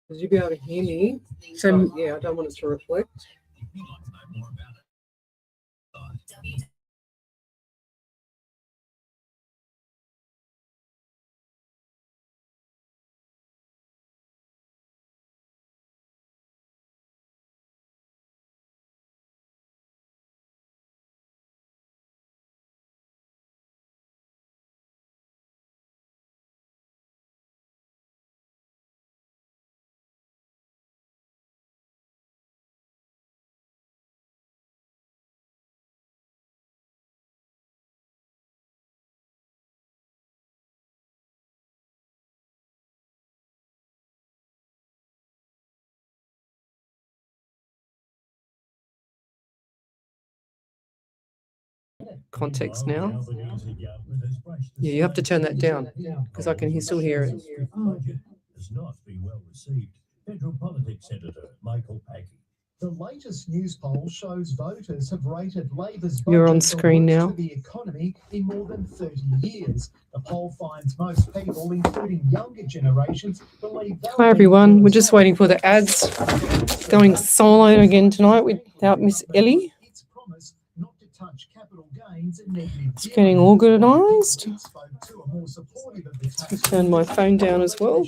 Because you'll be able to hear me. So, yeah, I don't want it to reflect. Context now. Yeah, you have to turn that down because I can still hear it. Has not been well received. Federal Politics Senator Michael Packey. The latest news poll shows voters have rated Labor's You're on screen now. For the economy in more than 30 years. The poll finds most people, including younger generations, believe. Hi everyone, we're just waiting for the ads. Going solo again tonight without Miss Ellie. It's getting organised. Let's turn my phone down as well.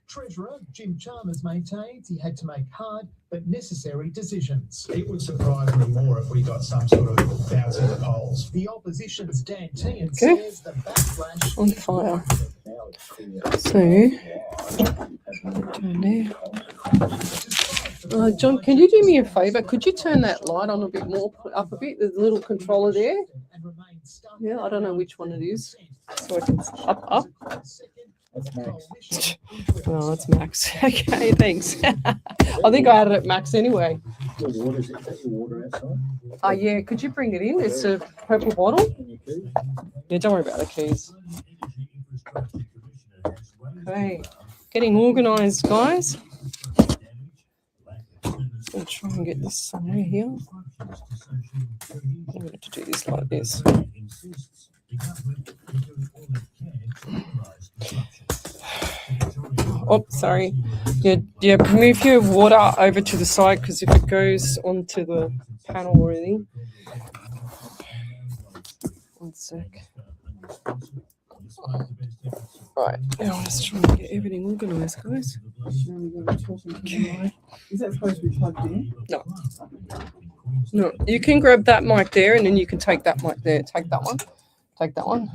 Treasurer Jim Chalmers maintains he had to make hard but necessary decisions. It would surprise me more if we got some sort of bounce in the polls. The opposition's Dan Tehan says the backlash on fire. So, John, can you do me a favour? Could you turn that light on a bit more, up a bit? There's a little controller there. Yeah, I don't know which one it is. So I can up. That's Max. Oh, that's Max. Okay, thanks. I think I had it at Max anyway. Your water, is that your water outside? Yeah, could you bring it in? It's a purple bottle. Yeah, don't worry about the keys. Okay, getting organised, guys. I'll try and get this somewhere here. I'm going to do this like this. Oh, sorry. Yeah, move your water over to the side because if it goes onto the panel or anything. One sec. Right, now I'm just trying to get everything organised, guys. Okay. Is that supposed to be plugged in? No. No, you can grab that mic there and then you can take that mic there. Take that one. Take that one.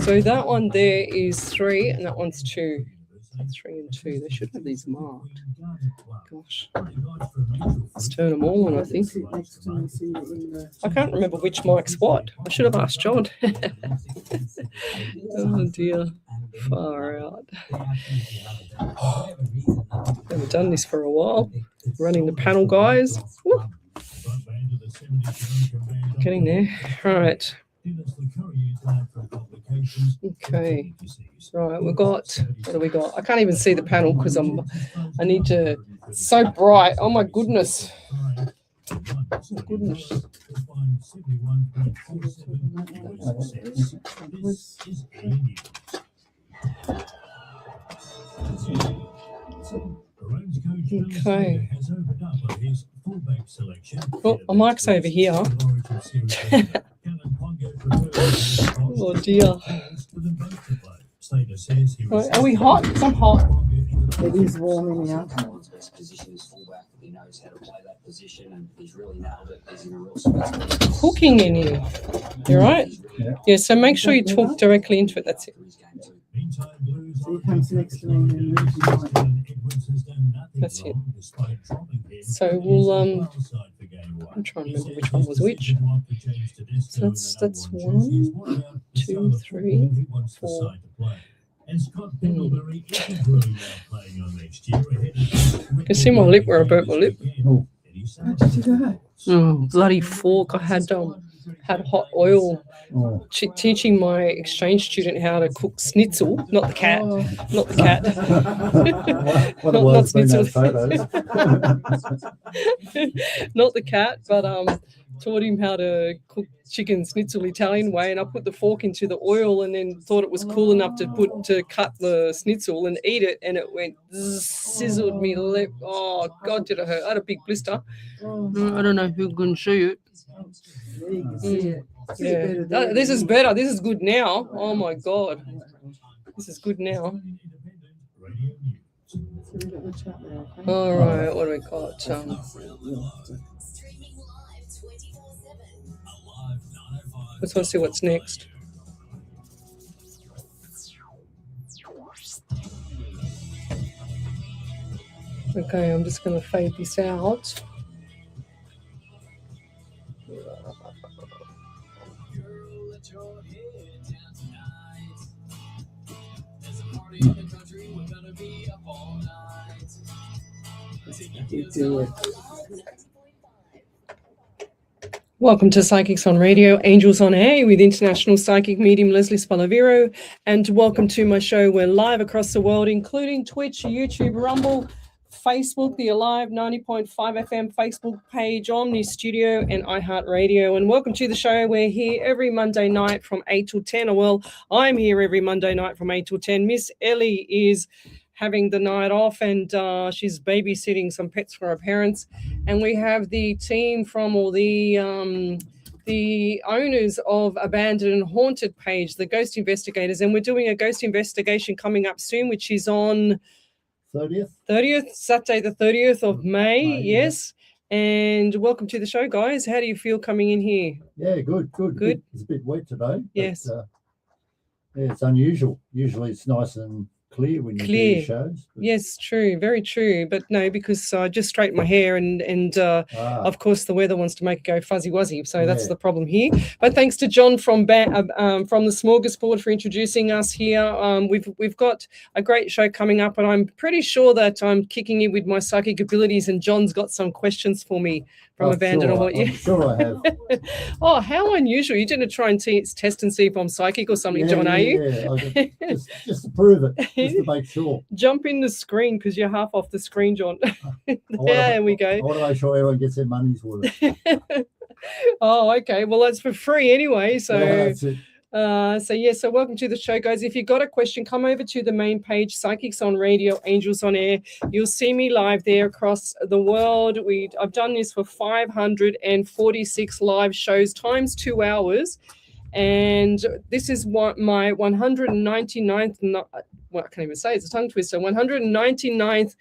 So that one there is 3 and that one's 2. 3 and 2. They should have these marked. Gosh. Let's turn them all on, I think. I can't remember which mic's what. I should have asked John. Oh dear. Far out. Haven't done this for a while. Running the panel, guys. Woo. Getting there. All right. Okay. Right, we've got, what do we got? I can't even see the panel because I need to, it's so bright. Oh my goodness. Oh my goodness. Okay. Oh, my mic's over here. Oh dear. Right, are we hot? I'm hot. It is warming now. Cooking in here. You right? Yeah, so make sure you talk directly into it. That's it. So he comes next to me and that's it. So we'll I'm trying to remember which one was which. So that's 1, 2, 3, 4. You can see my lip where I burnt my lip. how did you go? Oh, bloody fork. I had had hot oil, Oh, teaching my exchange student how to cook schnitzel, not the cat, Oh. not the cat. what Not- it was not been schnitzel. those photos. Not the cat, but taught him how to cook chicken schnitzel Italian way, and I put the fork into the oil and then thought it was cool enough to cut the schnitzel and eat it, and it went sizzled me lip. Oh God, did it hurt? I had a big blister. I don't know if you can see it. Yeah, you can see it. See it Yeah, better there. this is better. This is good now. Oh my God, this is good now. So we've got the chat there, okay? All right, what do we got? Streaming live 24/7. Let's want to see what's next. Okay, I'm just going to fade this out. You do it. Welcome to Psychics on Radio, Angels on Air with international psychic medium Lesley Spaliviero, and welcome to my show. We're live across the world, including Twitch, YouTube, Rumble, Facebook, the Alive 90.5 FM Facebook page, Omni Studio, and iHeartRadio. And welcome to the show. We're here every Monday night from 8 till 10. Or well, I'm here every Monday night from 8 till 10. Miss Ellie is having the night off, and she's babysitting some pets for her parents. And we have the team from all the owners of Abandoned and Haunted page, the Ghost Investigators, and we're doing a ghost investigation coming up soon, which is on 30th? Saturday the 30th of May, May, yes. And welcome to the show, guys. How do you feel coming in here? Yeah, good. Good. It's a bit wet today. But, Yes. yeah, it's unusual. Usually it's nice and clear when you do Clear. your shows. But, Yes, true, very true. But no, because I just straightened my hair and of course, the weather wants to make it go fuzzy wuzzy, so that's Yeah. the problem here. But thanks to John from the Smorgasbord for introducing us here. We've got a great show coming up, and I'm pretty sure that I'm kicking in with my psychic abilities, and John's got some questions for me from Abandoned. I'm sure I have. Oh, how unusual! You didn't try and test and see if I'm psychic or something, John? Are you? Yeah. Just to prove it, just to make sure. Jump in the screen because you're half off the screen, John. wanna- There we go. I want to make sure everyone gets their money's worth. Oh, okay. Well, that's for free anyway. So. Yeah, that's it. So welcome to the show, guys. If you've got a question, come over to the main page, Psychics on Radio, Angels on Air. You'll see me live there across the world. I've done this for 546 live shows times 2 hours, and this is what my 199th. Well, I can't even say it's a tongue twister. 199th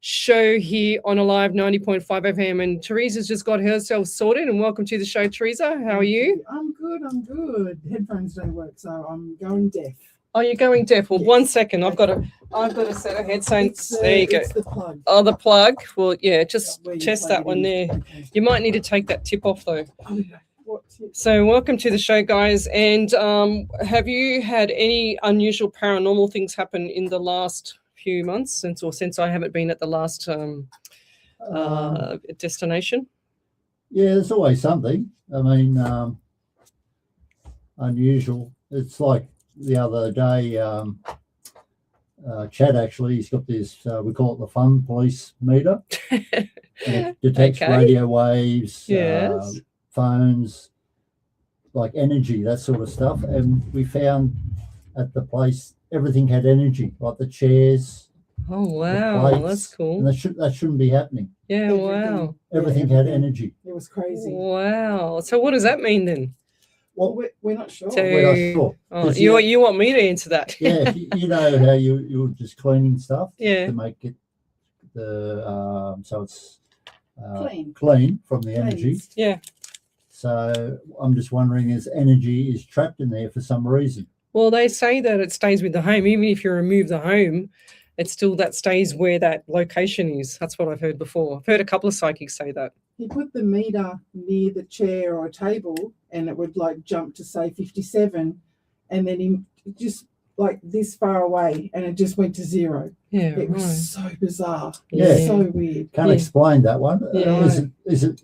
show here on Alive 90.5 FM, and Teresa's just got herself sorted. And welcome to the show, Teresa. How are you? I'm good. Headphones don't work, so I'm going deaf. Oh, you're going deaf. Well, Yes. 1 second. I've got a set of headphones. There you go. It's the plug. Oh, the plug. Well, yeah, just Where you test plug that it one in. there. Okay. You might need to take that tip off though. What tips? So welcome to the show, guys. And have you had any unusual paranormal things happen in the last few months since I haven't been at the last destination? Yeah, there's always something. I mean, unusual. It's like the other day, Chad actually, he's got this, we call it the fun police meter. And it detects Okay. radio waves, Yes. phones, like energy, that sort of stuff. And we found at the place, everything had energy, like the chairs. Oh wow, plates, that's And cool. that shouldn't be happening. Yeah, wow, Everything had energy. It was crazy. wow. So what does that mean then? Well, We're not sure. So- we're not sure. Oh, 'Cause you want me to answer that? yeah, you know how you're just cleaning stuff Yeah. to make it so it's Clean. clean from the energy. Cleansed. Yeah. So I'm just wondering, is energy is trapped in there for some reason? Well, they say that it stays with the home. Even if you remove the home, it's still that stays where that location is. That's what I've heard before. I've heard a couple of psychics say that. He put the meter near the chair or table, and it would like jump to say 57, and then he just like this far away, and it just went to 0. Yeah, It was right. so bizarre. Yeah. So weird. Can't Yeah. explain that one. Yeah. Is it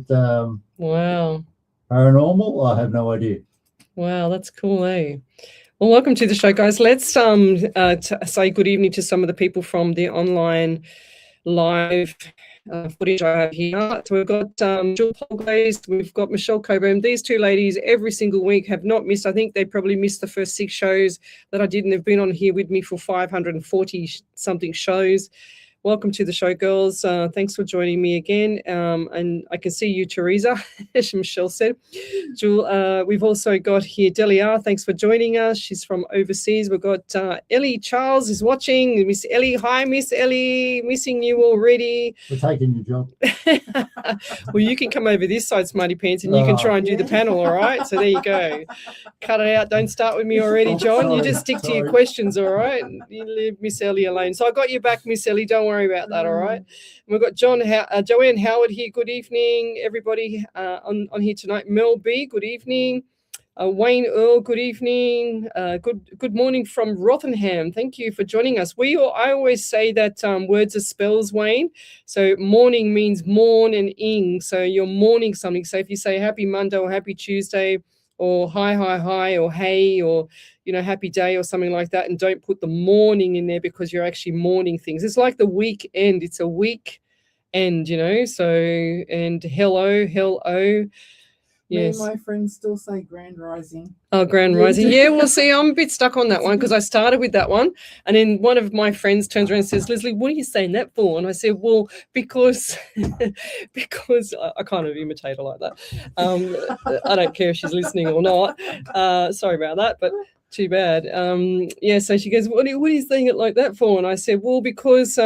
Wow. paranormal Paranormal? I have no idea. Wow, that's cool, eh? Well, welcome to the show, guys. Let's say good evening to some of the people from the online live footage I have here. So we've got Jill Polglaze, we've got Michelle Coburn. These two ladies every single week have not missed. I think they probably missed the first 6 shows that I did, and they've been on here with me for 540 something shows. Welcome to the show, girls. Thanks for joining me again. And I can see you, Teresa, as Michelle said. Jewel, we've also got here Delia. Thanks for joining us. She's from overseas. We've got Ellie Charles is watching. Miss Ellie. Hi, Miss Ellie. Missing you already. We're taking your job. Well, you can come over this side, Smarty Pants, and you can try and do the panel, all right? So there you go. Cut it out. Don't start with me already, John. You just stick to your questions, all right? You leave Miss Ellie alone. So I got you back, Miss Ellie. Don't worry about that, all right? We've got Joanne Howard here. Good evening, everybody on here tonight. Mel B, good evening. Wayne Earl, good evening. Good morning from Rotherham. Thank you for joining us. I always say that words are spells, Wayne. So morning means morn and ing. So you're morning something. So if you say happy Monday or happy Tuesday or hi or hey or happy day or something like that, and don't put the morning in there because you're actually mourning things. It's like the weekend. It's a week end, so and hello. Yes. Me and my friends still say Grand Rising. Oh, Grand Rising. Yeah, well, see, I'm a bit stuck on that one because I started with that one. And then one of my friends turns around and says, Lesley, what are you saying that for? And I said, well, because I kind of imitate her like that. I don't care if she's listening or not. Sorry about that, but too bad. So she goes, what are you saying it like that for? And I said, well, because,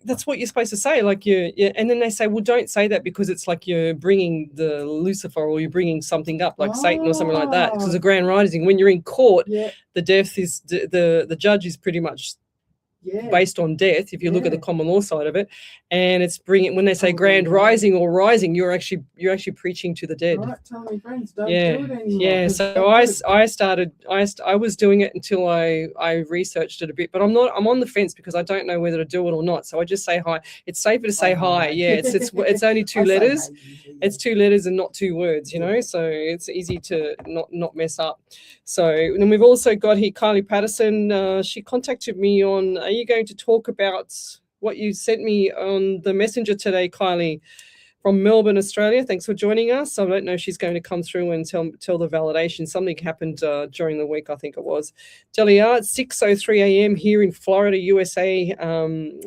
that's what you're supposed to say, like and then they say, well, don't say that because it's like you're bringing the Lucifer or you're bringing something up like Satan or something like that. Because a grand rising, when you're in court, the death is the judge is pretty much based on death if you look at the common law side of it, and it's bringing, when they say grand rising or rising, you're actually preaching to the dead. Right, tell me friends, don't do it anymore. So I was doing it until I researched it a bit, but I'm on the fence because I don't know whether to do it or not. So I just say hi. It's safer to say hi. Yeah, it's only 2 letters. It's 2 letters and not 2 words, so it's easy to not mess up. So, and then we've also got here Kylie Patterson. She contacted me on, are you going to talk about what you sent me on the messenger today, Kylie, from Melbourne, Australia? Thanks for joining us. I don't know if she's going to come through and tell the validation. Something happened during the week, I think it was. Delia, it's 6:03 a.m. here in Florida, USA,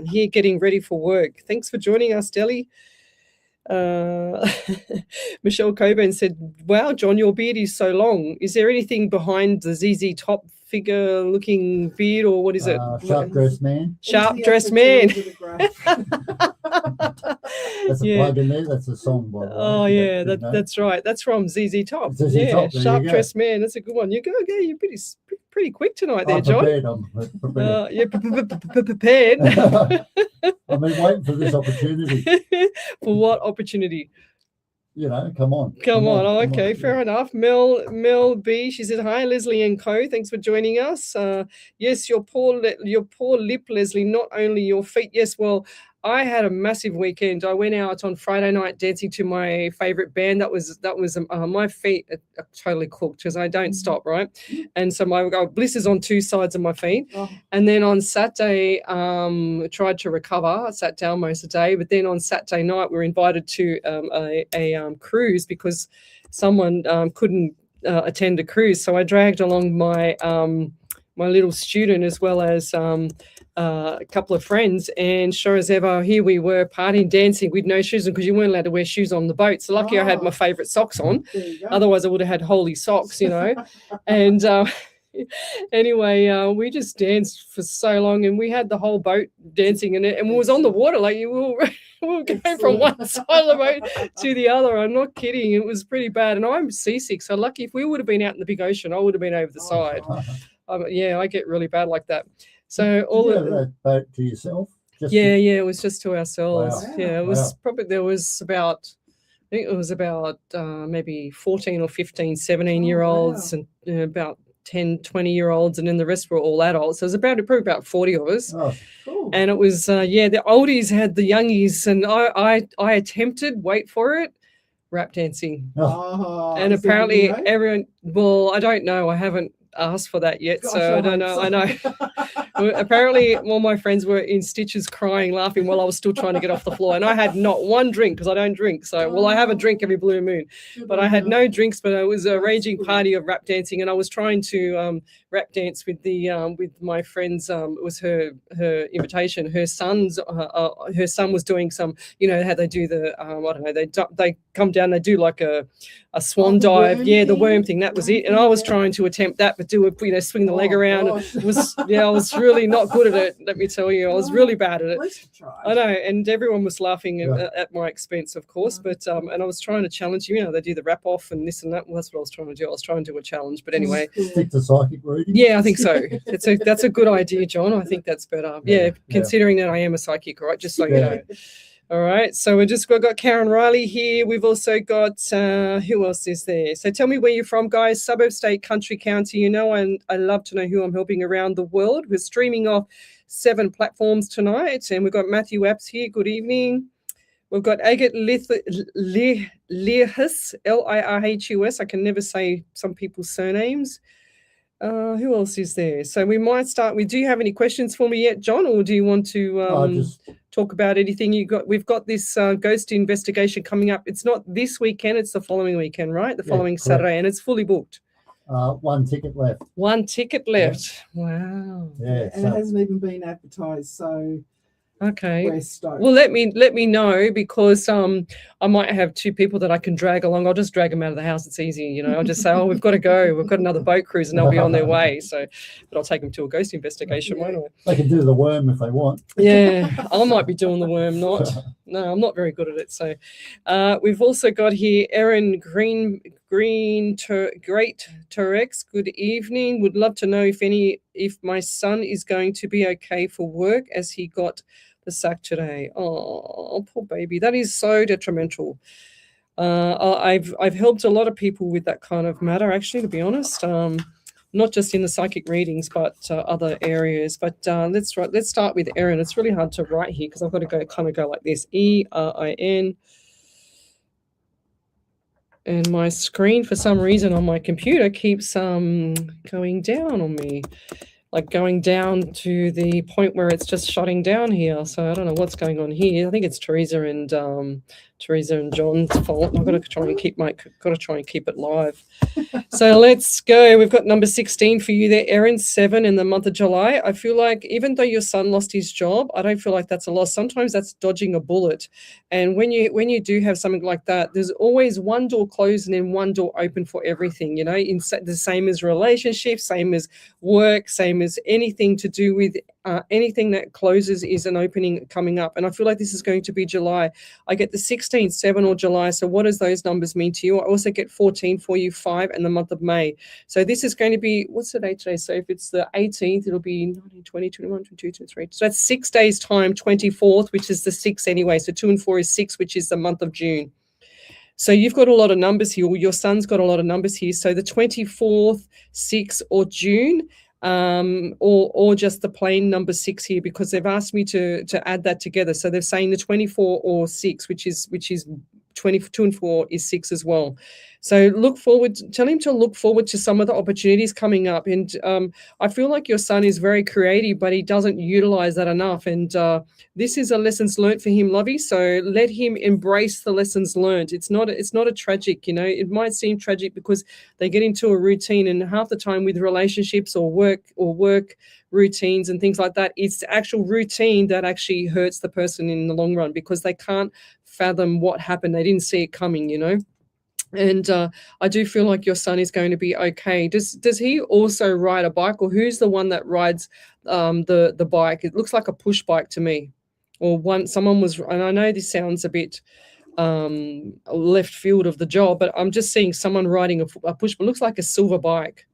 here getting ready for work. Thanks for joining us, Deli. Michelle Coburn said, wow, John, your beard is so long. Is there anything behind the ZZ Top figure looking beard, or what is it? Sharp dressed man. Sharp dressed man. That's a plug in there. That's a song, by the way. Oh yeah, that's right. That's from ZZ Top. Top, Sharp dressed man. That's a good one. You go. You're pretty quick tonight there, John. I'm prepared. You're prepared. I've been waiting for this opportunity. For what opportunity? Come on. Come on. Oh, okay, fair enough. Mel B, she said, hi, Lesley and co. Thanks for joining us. Yes, your poor lip, Lesley, not only your feet. Yes, well, I had a massive weekend. I went out on Friday night dancing to my favorite band. That was my feet are totally cooked because I don't stop, right? And so my blisters on 2 sides of my feet. Oh. And then on Saturday, tried to recover. I sat down most of the day, but then on Saturday night, we were invited to a cruise because someone couldn't attend a cruise. So I dragged along my my little student as well as a couple of friends, and sure as ever, here we were partying, dancing with no shoes on because you weren't allowed to wear shoes on the boat. So lucky I had my favorite socks on. Otherwise I would have had holy socks, and anyway, we just danced for so long, and we had the whole boat dancing in it, and we was on the water, like we were going from one side of the boat to the other. I'm not kidding. It was pretty bad, and I'm seasick, so lucky if we would have been out in the big ocean, I would have been over the side. I get really bad like that. So all of that boat to yourself? It was just to ourselves. Wow. Yeah, it was probably, there was about, I think it was about maybe 14 or 15, 17-year-olds and about 10, 20-year-olds, and then the rest were all adults. So it was probably about 40 of us. Oh, cool. And it was, the oldies had the youngies, and I attempted, wait for it, rap dancing. Oh, And is there apparently video? everyone, well, I don't know. I haven't asked for that yet, Gosh, so I don't hope know. so. I know. Well, apparently all my friends were in stitches crying, laughing while I was still trying to get off the floor. And I had not one drink because I don't drink. So, well, I have a drink every blue moon, Good but on I had you. no drinks, but it was a That's raging good. party of rap dancing. And I was trying to rap dance with with my friends. It was her invitation. Her son was doing some, you know, how they do the, I don't know, they come down, they do like a swan the dive. worm Yeah, the thing? worm thing. That was Worm it. And thing, I was yeah. trying to attempt that, but do a, you know, swing the leg Oh, around. gosh. It was, yeah, I was really not good at it. Let me tell you, I was really bad at At it. least you tried. I know, and everyone was laughing Yeah. at my expense, of course. But and I was trying to challenge you. You know, they do the wrap off and this and that. Well, that's what I was trying to do. I was trying to do a challenge. But anyway, Cool. Stick to psychic reading. yeah, I think so. That's a good idea, John. I think that's better. Yeah, Yeah, yeah. considering that I am a psychic, right? Just so you Yeah. know. All right, so we've got Karen Riley here. We've also got who else is there? So tell me where you're from, guys. Suburb, state, country, county. You know, and I love to know who I'm helping around the world. We're streaming off 7 platforms tonight, and we've got Matthew Apps here. Good evening. We've got Agate Lirhus, Lirhus. I can never say some people's surnames. Who else is there? So we might start. Do you have any questions for me yet, John, or do you want to Just talk about anything you got? We've got this ghost investigation coming up. It's not this weekend; it's the following weekend, right? The Yeah, following correct. Saturday, and it's fully booked. 1 ticket left. 1 ticket left. Wow. Yeah. And it hasn't even been advertised, so Okay. we're stoked. Well, let me know, because I might have 2 people that I can drag along. I'll just drag them out of the house. It's easy, you know. I'll just say, oh, we've got to go. We've got another boat cruise, and they'll be on their way. So, but I'll take them to a ghost investigation, won't I? They can do the worm if they want. Yeah, I might be doing the worm. No, I'm not very good at it. So, we've also got here Erin Great Turex. Good evening. Would love to know if my son is going to be okay for work, as he got the sack today. Oh, poor baby. That is so detrimental. I've helped a lot of people with that kind of matter, actually, to be honest. Not just in the psychic readings, but other areas. But let's start with Erin. It's really hard to write here because I've got to go like this. ERIN. And my screen, for some reason, on my computer keeps going down on me. Like going down to the point where it's just shutting down here. So I don't know what's going on here. I think it's Teresa and John's fault. I've got to try and keep it live. So let's go. We've got number 16 for you there, Erin. 7 in the month of July. I feel like even though your son lost his job, I don't feel like that's a loss. Sometimes that's dodging a bullet. And when you do have something like that, there's always one door closed and then one door open for everything. You know, the same as relationships, same as work, same as anything to do with anything that closes is an opening coming up. And I feel like this is going to be July. I get the 16, 7 or July. So what does those numbers mean to you? I also get 14 for you, 5 and the month of May. So this is going to be, what's the date today? So if it's the 18th, it'll be 19, 20, 21, 22, 23. So that's 6 days time, 24th, which is the 6th anyway. So 2 and 4 is 6, which is the month of June. So you've got a lot of numbers here. Your son's got a lot of numbers here. So the 24th, 6 or June, or just the plain number 6 here, because they've asked me to add that together. So they're saying the 24 or 6, which is 22 and 4 is 6 as well. So tell him to look forward to some of the opportunities coming up. And I feel like your son is very creative, but he doesn't utilize that enough. And this is a lessons learned for him, Lovey. So let him embrace the lessons learned. It's not a tragic, you know, it might seem tragic because they get into a routine, and half the time with relationships or work routines and things like that, it's the actual routine that actually hurts the person in the long run, because they can't fathom what happened. They didn't see it coming, you know. And I do feel like your son is going to be okay. Does he also ride a bike, or who's the one that rides the bike? It looks like a push bike to me, or someone was. And I know this sounds a bit left field of the job, but I'm just seeing someone riding a push. But looks like a silver bike.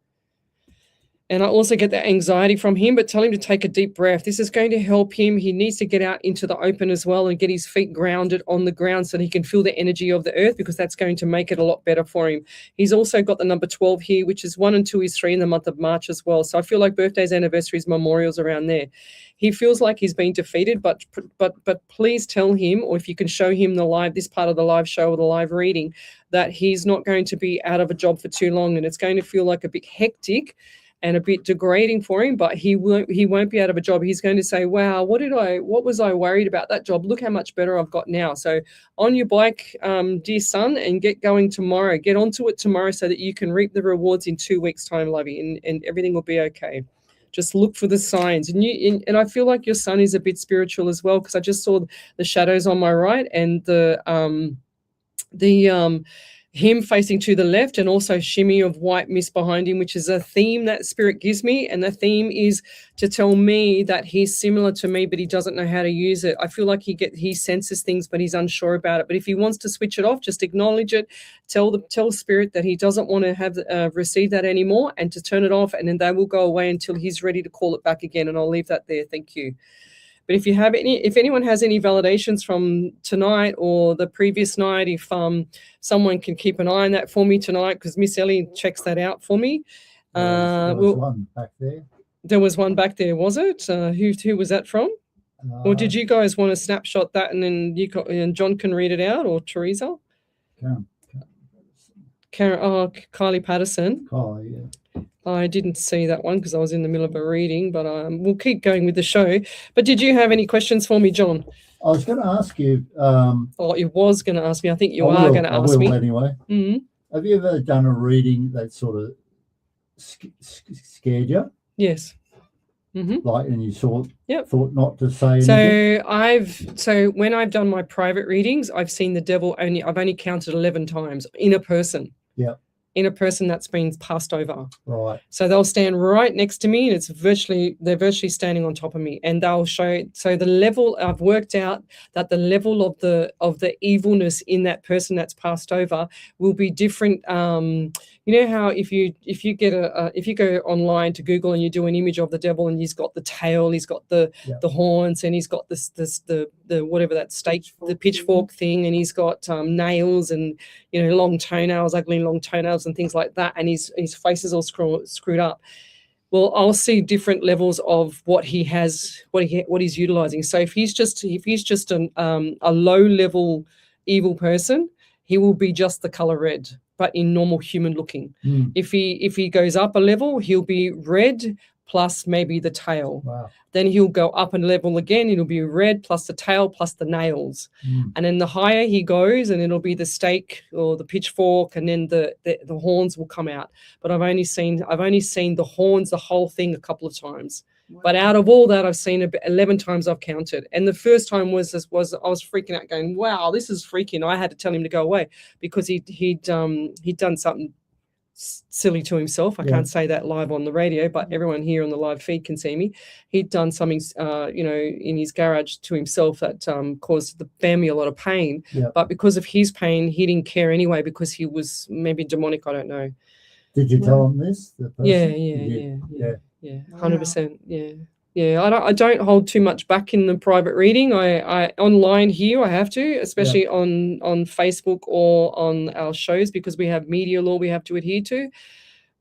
And I also get that anxiety from him, but tell him to take a deep breath. This is going to help him. He needs to get out into the open as well and get his feet grounded on the ground so that he can feel the energy of the earth, because that's going to make it a lot better for him. He's also got the number 12 here, which is 1 and 2 is 3 in the month of March as well. So I feel like birthdays, anniversaries, memorials around there. He feels like he's been defeated, but please tell him, or if you can show him this part of the live show or the live reading, that he's not going to be out of a job for too long, and it's going to feel like a bit hectic and a bit degrading for him, but he won't be out of a job. He's going to say, wow, what was I worried about that job? Look how much better I've got now. So on your bike, dear son, and get going tomorrow. Get onto it tomorrow so that you can reap the rewards in 2 weeks' time, lovey, and everything will be okay. Just look for the signs. And I feel like your son is a bit spiritual as well, because I just saw the shadows on my right and him facing to the left, and also shimmy of white mist behind him, which is a theme that spirit gives me. And the theme is to tell me that he's similar to me, but he doesn't know how to use it. I feel like he senses things, but he's unsure about it. But if he wants to switch it off, just acknowledge it. Tell spirit that he doesn't want to have receive that anymore, and to turn it off, and then they will go away until he's ready to call it back again. And I'll leave that there. Thank you. But if anyone has any validations from tonight or the previous night, if someone can keep an eye on that for me tonight, because Miss Ellie checks that out for me. There was one back there. There was one back there, was it? Who was that from? Or did you guys want to snapshot that and then and John can read it out, or Teresa? Kylie Patterson. Oh, yeah. I didn't see that one because I was in the middle of a reading, but we'll keep going with the show. But did you have any questions for me, John? I was going to ask you. You was going to ask me. I think you are going to ask me. Anyway. Mm-hmm. Have you ever done a reading that sort of scared you? Yes. Mm-hmm. And you thought not to say anything? So when I've done my private readings, I've seen the devil I've only counted 11 times in a person. Yeah. In a person that's been passed over. Right. So they'll stand right next to me, and they're virtually standing on top of me, and they'll show. So the level, I've worked out that the level of the evilness in that person that's passed over will be different. You know how if you go online to Google and you do an image of the devil, and he's got the tail, he's got the horns, and he's got the whatever that stake, the pitchfork thing, and he's got nails and long toenails, ugly long toenails and things like that, and his face is all screwed up. Well, I'll see different levels of what he has, what he's utilizing. So if he's just a low level evil person, he will be just the color red, but in normal human looking. If he goes up a level, he'll be red plus maybe the tail. Wow. Then he'll go up a level again. It'll be red plus the tail plus the nails. And then the higher he goes, and it'll be the stake or the pitchfork, and then the horns will come out. But I've only seen the horns, the whole thing, a couple of times. Wow. But out of all that, I've seen 11 times I've counted. And the first time was I was freaking out, going, wow, this is freaking. I had to tell him to go away because he'd done something silly to himself. I can't say that live on the radio, but everyone here on the live feed can see me. He'd done something, in his garage to himself that caused the family a lot of pain. Yeah. But because of his pain, he didn't care anyway because he was maybe demonic. I don't know. Did you tell him this? Yeah, 100%. Yeah. I don't hold too much back in the private reading. I online here I have to, especially on Facebook or on our shows, because we have media law we have to adhere to.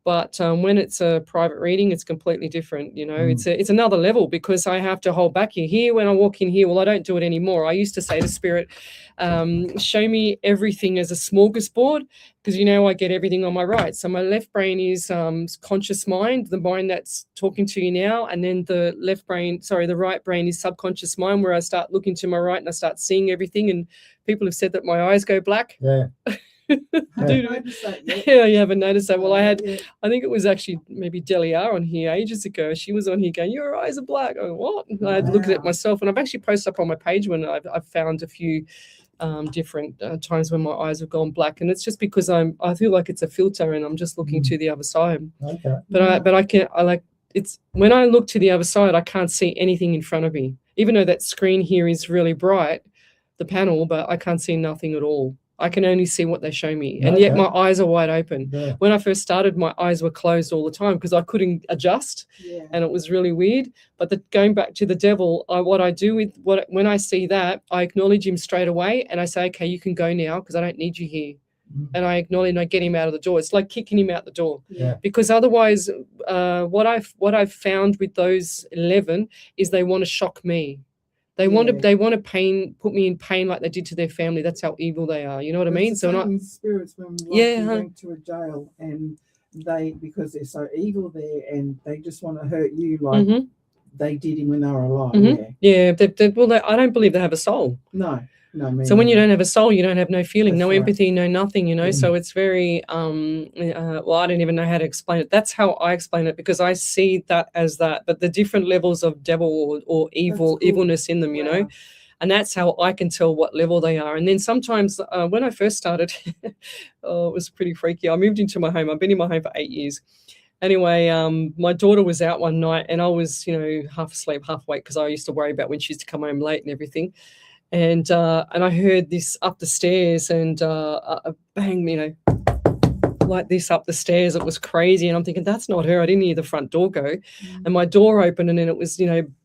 But when it's a private reading, it's completely different. It's another level because I have to hold back here. When I walk in here, well, I don't do it anymore. I used to say to Spirit, show me everything as a smorgasbord, because I get everything on my right. So my left brain is conscious mind, the mind that's talking to you now, and then the right brain is subconscious mind, where I start looking to my right and I start seeing everything. And people have said that my eyes go black. Yeah. Yeah, you haven't noticed that. Well, I think it was actually maybe Delia on here ages ago. She was on here going, your eyes are black. I go, what? And I had to look at it myself, and I've actually posted up on my page when I've found a few different times when my eyes have gone black, and it's just because I feel like it's a filter and I'm just looking to the other side. Okay. But it's when I look to the other side, I can't see anything in front of me, even though that screen here is really bright, the panel, but I can't see nothing at all. I can only see what they show me. And yet Okay. my eyes are wide open. Yeah. When I first started, my eyes were closed all the time because I couldn't adjust, Yeah. and it was really weird. But going back to the devil, what I do when I see that, I acknowledge him straight away, and I say, okay, you can go now because I don't need you here. Mm. And I acknowledge and I get him out of the door. It's like kicking him out the door. Yeah. Because otherwise, what I've found with those 11 is they want to shock me. They want to put me in pain like they did to their family. That's how evil they are. You know what I mean? So spirits when we went to a jail, and because they're so evil there, and they just want to hurt you like they did him when they were alive. Yeah. I don't believe they have a soul. No. So when you don't have a soul, you don't have no feeling, That's no right. empathy, no nothing, you know. So it's very well, I don't even know how to explain it. That's how I explain it, because I see that as that, but the different levels of devil or evilness in them, you know. And that's how I can tell what level they are. And then sometimes when I first started, it was pretty freaky. I moved into my home. I've been in my home for 8 years. Anyway, my daughter was out one night, and I was, half asleep, half awake, because I used to worry about when she used to come home late and everything. And I heard this up the stairs, and a bang, like this up the stairs. It was crazy. And I'm thinking, that's not her. I didn't hear the front door go. And my door opened, and then it was,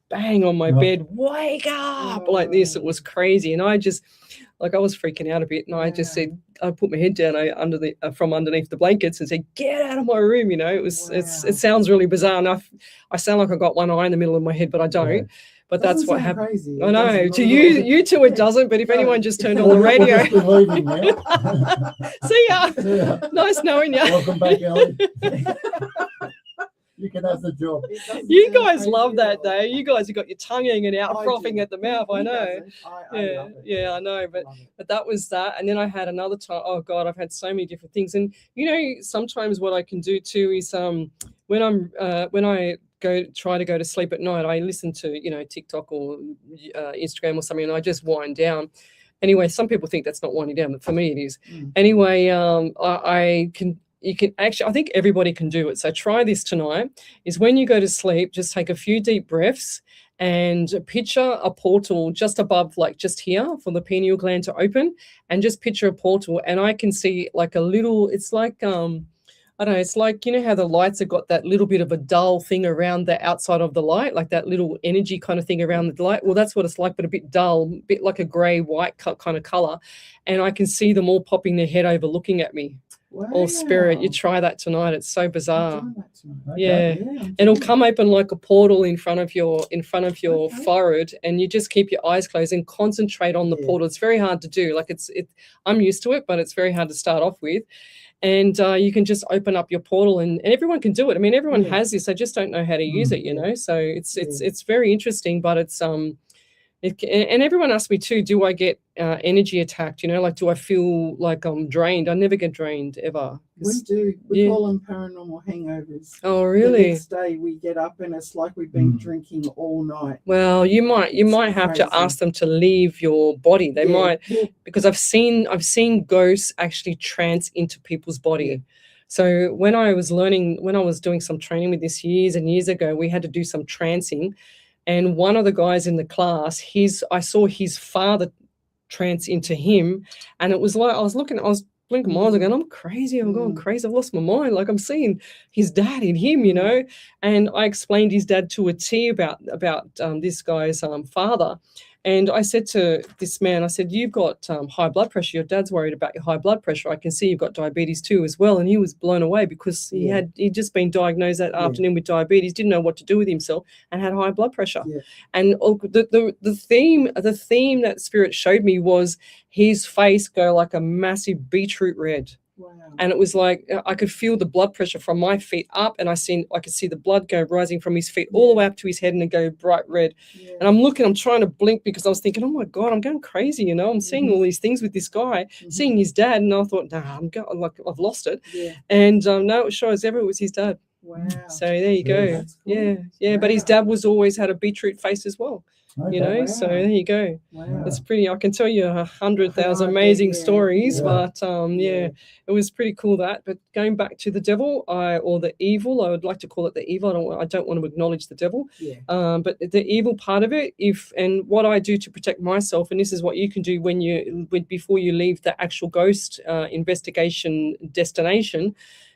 bang on my bed, wake up, like this. It was crazy. And I just, I was freaking out a bit. And I just said, I put my head down from underneath the blankets and said, get out of my room. It sounds really bizarre. And I sound like I got one eye in the middle of my head, but I don't. Yeah. But that's what happened. Crazy. I know. To you two, it doesn't. But if anyone just turned on the radio, We're leaving now. see ya. Yeah. Nice knowing you. Welcome back, Ellie. You can have the job. You guys love that, though. You guys have got your tongue hanging out, frothing at the mouth. I know. I know. But that was that. And then I had another time. Oh God, I've had so many different things. And sometimes what I can do too is when I try to go to sleep at night, I listen to TikTok or Instagram or something, and I just wind down. Anyway, some people think that's not winding down, but for me it is. Anyway, I think everybody can do it. So try this tonight. Is when you go to sleep, just take a few deep breaths and picture a portal just above, like just here, for the pineal gland to open, and just picture a portal. And I can see like a little. It's like I don't know, it's like, how the lights have got that little bit of a dull thing around the outside of the light, like that little energy kind of thing around the light. Well, that's what it's like, but a bit dull, a bit like a grey, white kind of colour. And I can see them all popping their head over looking at me. Wow. All spirit. You try that tonight. It's so bizarre. Okay. Yeah. It'll come open like a portal in front of your forehead, and you just keep your eyes closed and concentrate on the portal. It's very hard to do. I'm used to it, but it's very hard to start off with. And you can just open up your portal, and everyone can do it. I mean, everyone has this. They just don't know how to use it, So it's very interesting, but it's and everyone asks me too, do I get energy attacked? Do I feel like I'm drained? I never get drained ever. We call them paranormal hangovers. Oh, really? The next day we get up and it's like we've been drinking all night. Well, you might have to ask them to leave your body. They might, because I've seen ghosts actually trance into people's body. Yeah. So when I was doing some training with this years and years ago, we had to do some trancing. And one of the guys in the class, I saw his father trance into him. And it was like, I was blinking my eyes again, I'm crazy, I'm going crazy, I've lost my mind. Like, I'm seeing his dad in him, And I explained his dad to a T about this guy's father. And I said to this man, I said, you've got high blood pressure. Your dad's worried about your high blood pressure. I can see you've got diabetes too as well. And he was blown away because he'd just been diagnosed that afternoon with diabetes, didn't know what to do with himself, and had high blood pressure. Yeah. And the theme that Spirit showed me was his face go like a massive beetroot red. Wow. And it was like I could feel the blood pressure from my feet up, and I could see the blood go rising from his feet all the way up to his head, and it go bright red. Yeah. And I'm trying to blink because I was thinking, oh my God, I'm going crazy, I'm seeing all these things with this guy, seeing his dad, and I thought, I've lost it. Yeah. And no, it sure as ever it was his dad. Wow. So there you go. Cool. Yeah. Wow. But his dad was always had a beetroot face as well. Okay. You know, Wow. so there you go. Wow. It's pretty. I can tell you 100,000 Yeah, amazing yeah, stories, yeah. but Yeah. it was pretty cool that. But going back to the devil, or the evil, I would like to call it the evil. I don't want to acknowledge the devil, Yeah. but the evil part of it. And what I do to protect myself, and this is what you can do before you leave the actual ghost investigation destination,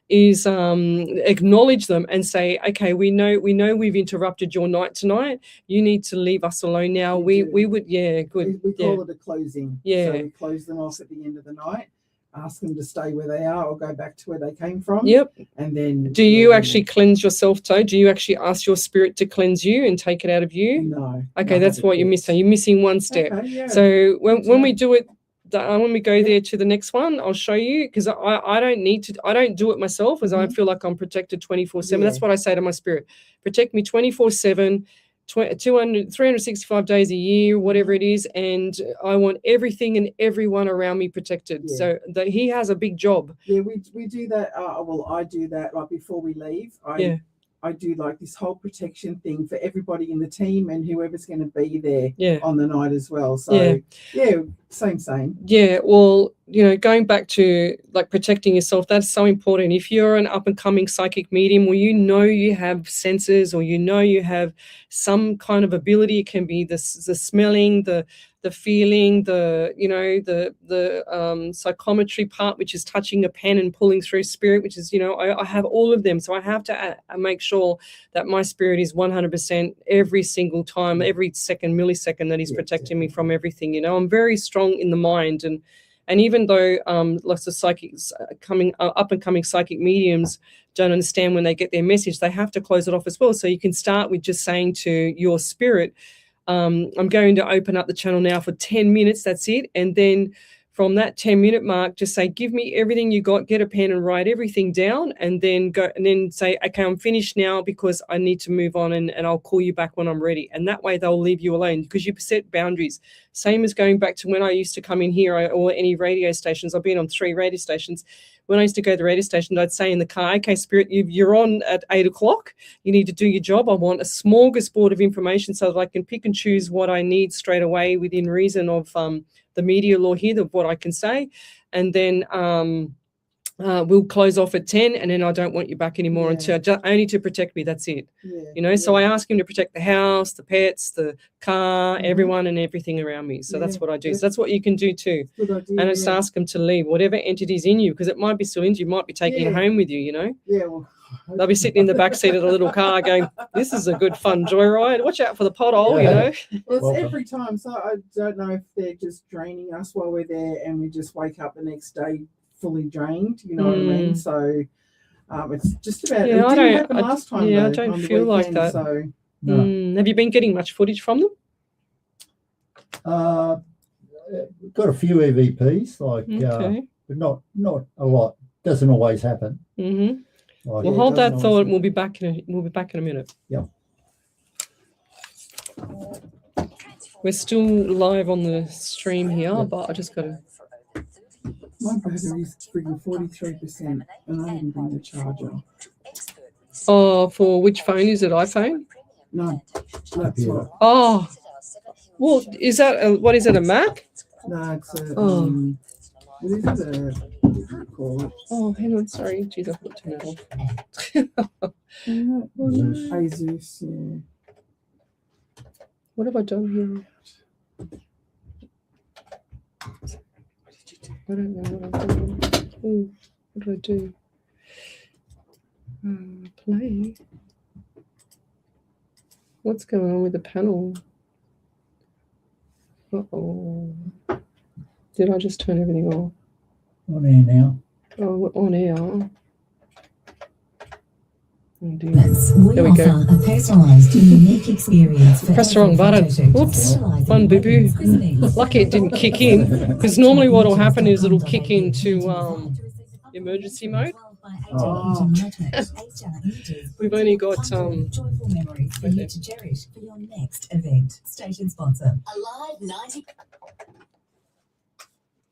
is acknowledge them and say, okay, we know we've interrupted your night tonight. You need to leave us alone now. We do. We would, yeah, good. We call it a closing. Yeah. So we close them off at the end of the night, ask them to stay where they are or go back to where they came from. Yep. And then. Do you actually cleanse yourself, too? Do you actually ask your spirit to cleanse you and take it out of you? No. Okay, that's what you're missing. You're missing one step. Okay, yeah. So when we do it, when we go there to the next one, I'll show you, because I don't need to. I don't do it myself, as I feel like I'm protected 24/7. Yeah. That's what I say to my spirit: protect me 24/7, 365 days a year, whatever it is, and I want everything and everyone around me protected. Yeah. So that he has a big job. Yeah, we do that. Well, I do that like before we leave. I do like this whole protection thing for everybody in the team and whoever's going to be there on the night as well. So yeah, same. Yeah, well, going back to like protecting yourself, that's so important. If you're an up and coming psychic medium, or you have senses, or you have some kind of ability, it can be the smelling, the feeling, the psychometry part, which is touching a pen and pulling through spirit, which is, I have all of them. So I have to make sure that my spirit is 100% every single time, every millisecond that he's protecting me from everything. I'm very strong in the mind, and even though lots of psychics up and coming psychic mediums don't understand when they get their message, they have to close it off as well. So you can start with just saying to your spirit, I'm going to open up the channel now for 10 minutes. That's it. And then from that 10-minute mark, just say, give me everything you got, get a pen and write everything down, and then say, okay, I'm finished now because I need to move on, and I'll call you back when I'm ready. And that way they'll leave you alone, because you set boundaries. Same as going back to when I used to come in here, or any radio stations. I've been on 3 radio stations. When I used to go to the radio station, I'd say in the car, okay, spirit, you're on at 8 o'clock. You need to do your job. I want a smorgasbord of information so that I can pick and choose what I need straight away within reason of the media law here, of what I can say. And then we'll close off at 10, and then I don't want you back anymore until only to protect me. That's it. So I ask him to protect the house, the pets, the car, everyone and everything around me. So that's what I do. So that's what you can do too. Good idea, and just ask them to leave whatever entity's in you, because it might be still in you. You might be taking it home with you, Yeah, well, they'll be sitting in the back seat of the little car going, this is a good fun joyride. Watch out for the pothole, Well, it's every time. So I don't know if they're just draining us while we're there, and we just wake up the next day fully drained, you know what I mean? So it's just about, it didn't happen last time. I don't feel like that. So have you been getting much footage from them? Got a few EVPs, but not a lot. Doesn't always happen. Well, hold that thought, and we'll be back in a minute. Yeah. We're still live on the stream here, but I just got to. my battery is freaking 43%, and I didn't bring the charger. Oh, for which phone is it? iPhone? No, laptop. Oh, well, is that what is it? A Mac? No, it's a. What is it? What do you call it? Oh, hang on, sorry. Jeez, I thought to know. Asus, yeah. What have I done here? I don't know what I've done. Oh, what do I do? Play. What's going on with the panel? Uh-oh. Did I just turn everything off? On air now. Oh, we're on air. Oh dear. There we go. A personalized and unique experience. Press the wrong button. Oops. One boo-boo. Lucky it didn't kick in, because normally what will happen is it'll kick into emergency mode. Oh. We've only got joyful memories for you to cherish for your next event. Station sponsor. Alive 90.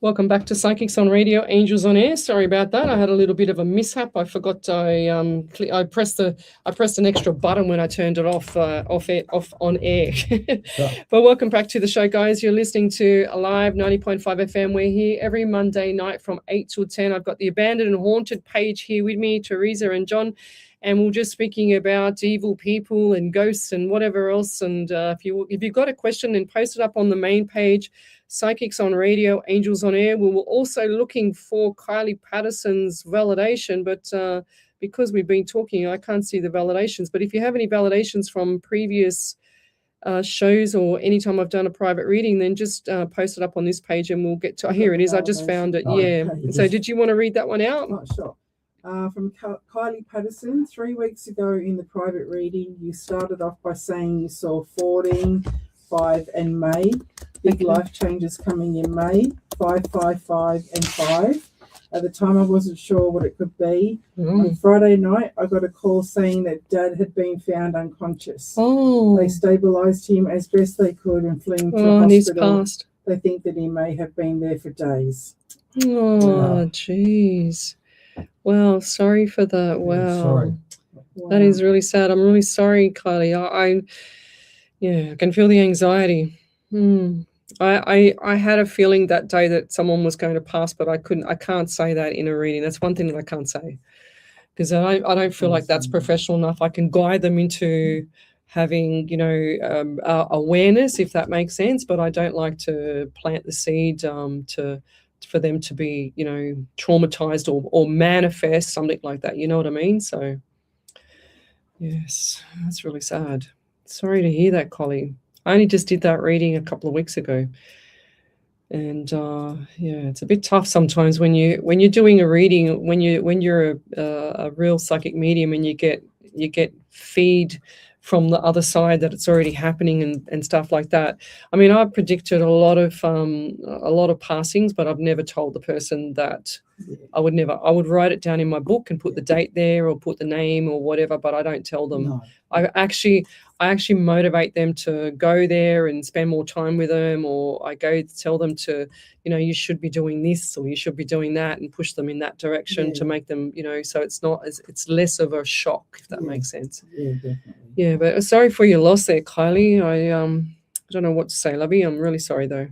Welcome back to Psychics on Radio, Angels on Air. Sorry about that. I had a little bit of a mishap. I forgot I pressed an extra button when I turned it off on air. But welcome back to the show, guys. You're listening to Alive 90.5 FM. We're here every Monday night from 8 till 10. I've got the Abandoned and Haunted page here with me, Teresa and John. And we're just speaking about evil people and ghosts and whatever else. And if you've got a question, then post it up on the main page, Psychics on Radio, Angels on Air. We were also looking for Kylie Patterson's validation, but because we've been talking, I can't see the validations. But if you have any validations from previous shows or anytime I've done a private reading, then just post it up on this page and we'll get to. Here it is. I just found it. Yeah. So did you want to read that one out? Oh, sure. From Kylie Patterson, 3 weeks ago in the private reading, you started off by saying you saw 14, 5 and May. Big life changes coming in May, 5, 5, 5 and 5. At the time, I wasn't sure what it could be. On Friday night, I got a call saying that Dad had been found unconscious. Oh. They stabilised him as best they could and flew him to hospital. And he's passed. They think that he may have been there for days. Oh, jeez. Wow, sorry for that. Wow. Sorry. That is really sad. I'm really sorry, Kylie. I can feel the anxiety. I had a feeling that day that someone was going to pass, but I can't say that in a reading. That's one thing that I can't say because I don't feel like that's professional enough. I can guide them into having, awareness, if that makes sense, but I don't like to plant the seed for them to be, traumatized or manifest something like that. You know what I mean? So, yes, that's really sad. Sorry to hear that, Collie. I only just did that reading a couple of weeks ago. And, it's a bit tough sometimes when you're doing a reading, when you're a real psychic medium and you get feed from the other side that it's already happening and stuff like that. I mean, I've predicted a lot of passings, but I've never told the person that. I would write it down in my book and put the date there or put the name or whatever, but I don't tell them. No. I actually motivate them to go there and spend more time with them, or I go to tell them to, you should be doing this or you should be doing that and push them in that direction to make them, so it's less of a shock, if that makes sense. Yeah, definitely. Yeah, but sorry for your loss there, Kylie. I don't know what to say, lovey. I'm really sorry though.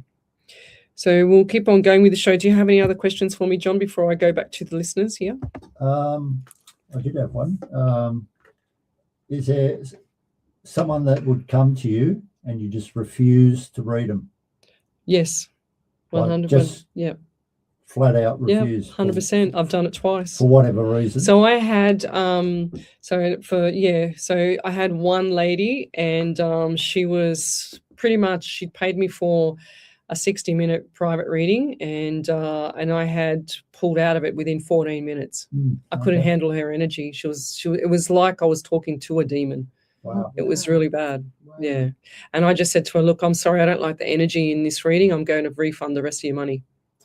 So we'll keep on going with the show. Do you have any other questions for me, John, before I go back to the listeners here? I did have one. Is there someone that would come to you and you just refuse to read them? Yes, 100%. Just flat out Yeah, refuse. 100%. I've done it twice For whatever reason. So I had so I had one lady, and she was pretty much, she'd paid me for a 60-minute private reading, and I had pulled out of it within 14 minutes. I couldn't handle her energy. It was like I was talking to a demon. Wow. It was really bad. Wow. Yeah. And I just said to her, look, I'm sorry, I don't like the energy in this reading. I'm going to refund the rest of your money.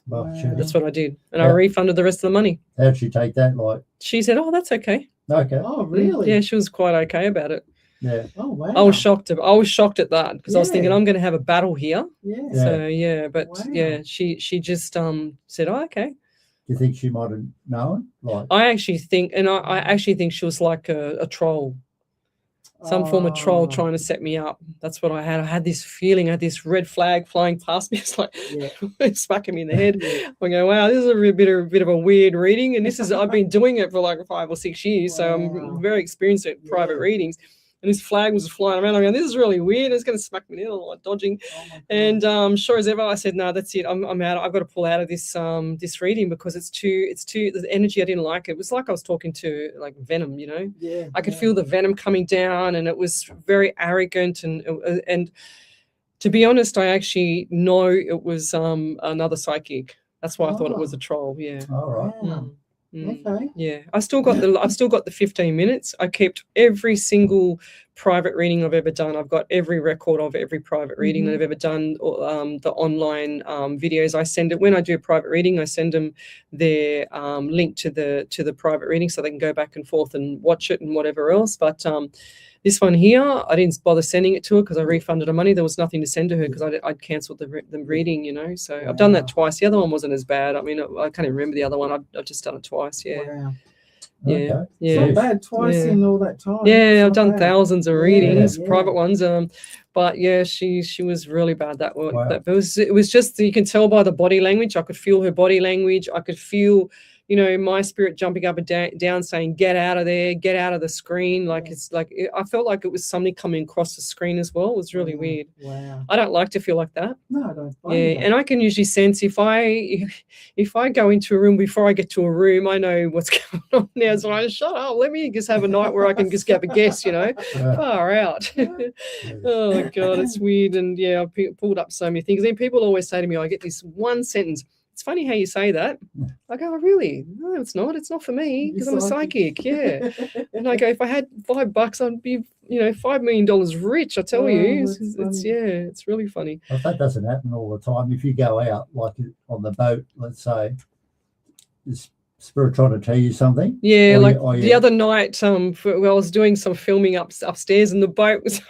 Wow. That's what I did. And I refunded the rest of the money. How'd she take that? Like, she said, oh, that's okay. Okay. Oh, really? Yeah, she was quite okay about it. Yeah. Oh, wow. I was shocked at that because I was thinking I'm going to have a battle here. Yeah. So but she just said, oh, okay. Do you think she might have known? Like, I actually think she was like a troll. Some form of troll trying to set me up. That's what I had. I had this feeling, I had this red flag flying past me. It's like smacking me in the head. I go, wow, this is a bit of a weird reading. And I've been doing it for like 5 or 6 years. So I'm very experienced at private readings. And this flag was flying around. I go, this is really weird. It's going to smack me in. I'm like dodging. And sure as ever, I said, no, that's it. I'm out. I've got to pull out of this this reading because it's too the energy. I didn't like it. It was like I was talking to like venom, Yeah. I could feel the venom coming down, and it was very arrogant. And to be honest, I actually know it was another psychic. That's why I thought it was a troll. Yeah. all right. Wow. Okay. Yeah, I've still got the 15 minutes. I kept every single private reading I've ever done. I've got every record of every private reading that I've ever done. The online videos I send it when I do a private reading. I send them their link to the private reading so they can go back and forth and watch it and whatever else. But this one here, I didn't bother sending it to her because I refunded her money. There was nothing to send to her because I'd cancelled the reading, you know. So I've done that twice. The other one wasn't as bad. I mean, I can't even remember the other one. I've just done it twice. Yeah. Wow. Yeah. Okay. Yeah. It's not bad twice in all that time. Yeah, It's I've not done bad. thousands of readings, Yeah. private ones. But yeah, she was really bad that one. Wow. But it was just, you can tell by the body language. I could feel her body language. I could feel, you know, my spirit jumping up and down saying, get out of there, get out of the screen. Like it's like, I felt like it was somebody coming across the screen as well. It was really weird. Wow. I don't like to feel like that. No, I don't. Yeah, and I can usually sense if I go into a room before I get to a room, I know what's going on now. So I shut up. Let me just have a night where I can just have a guess, you know. Far out. Oh God, it's weird. And yeah, I've pulled up so many things. And people always say to me, I get this one sentence. It's funny how you say that. I go, oh, really? No, it's not. It's not for me because I'm a psychic. Yeah. And I go, if I had $5, I'd be, you know, $5 million rich. I tell you, it's really funny. Well, that doesn't happen all the time. If you go out, like on the boat, let's say, is Spirit trying to tell you something? Yeah, the other night, I was doing some filming upstairs, and the boat was,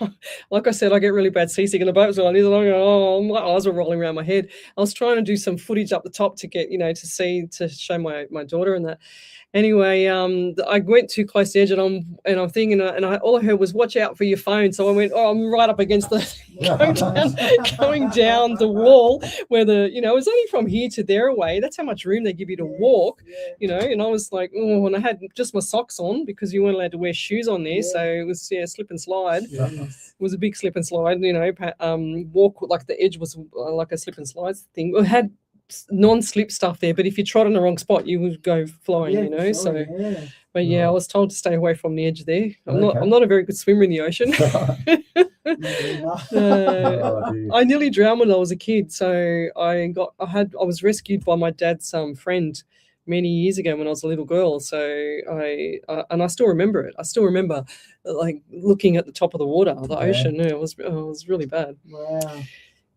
like I said, I get really bad seasick, and the boat was like, my eyes were rolling around my head. I was trying to do some footage up the top to get, you know, to show my daughter and that. Anyway, I went too close to the edge, and I'm thinking, and all I heard was "watch out for your phone." So I went, "Oh, I'm right up against the going down the wall where it was only from here to there away. That's how much room they give you to walk, you know." And I was like, "Oh," and I had just my socks on because you weren't allowed to wear shoes on there, so it was slip and slide. It was a big slip and slide, you know. Walk like the edge was like a slip and slide thing. It had non-slip stuff there, but if you trod on the wrong spot you would go flying, you know. But I was told to stay away from the edge there. I'm not a very good swimmer in the ocean. I nearly drowned when I was a kid, so I was rescued by my dad's friend many years ago when I was a little girl. So I still remember it. I still remember like looking at the top of the water, the ocean. Yeah, it was really bad. Wow.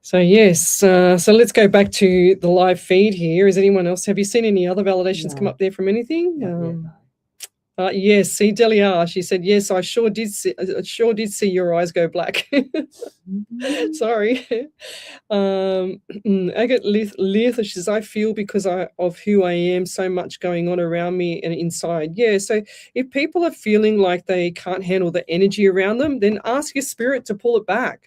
So yes, so let's go back to the live feed here. Is anyone else? Have you seen any other validations come up there from anything? Yes, see Delia, she said, yes, I sure did see your eyes go black. Sorry. Agate Leith, she says, I feel because of who I am, so much going on around me and inside. Yeah, so if people are feeling like they can't handle the energy around them, then ask your spirit to pull it back.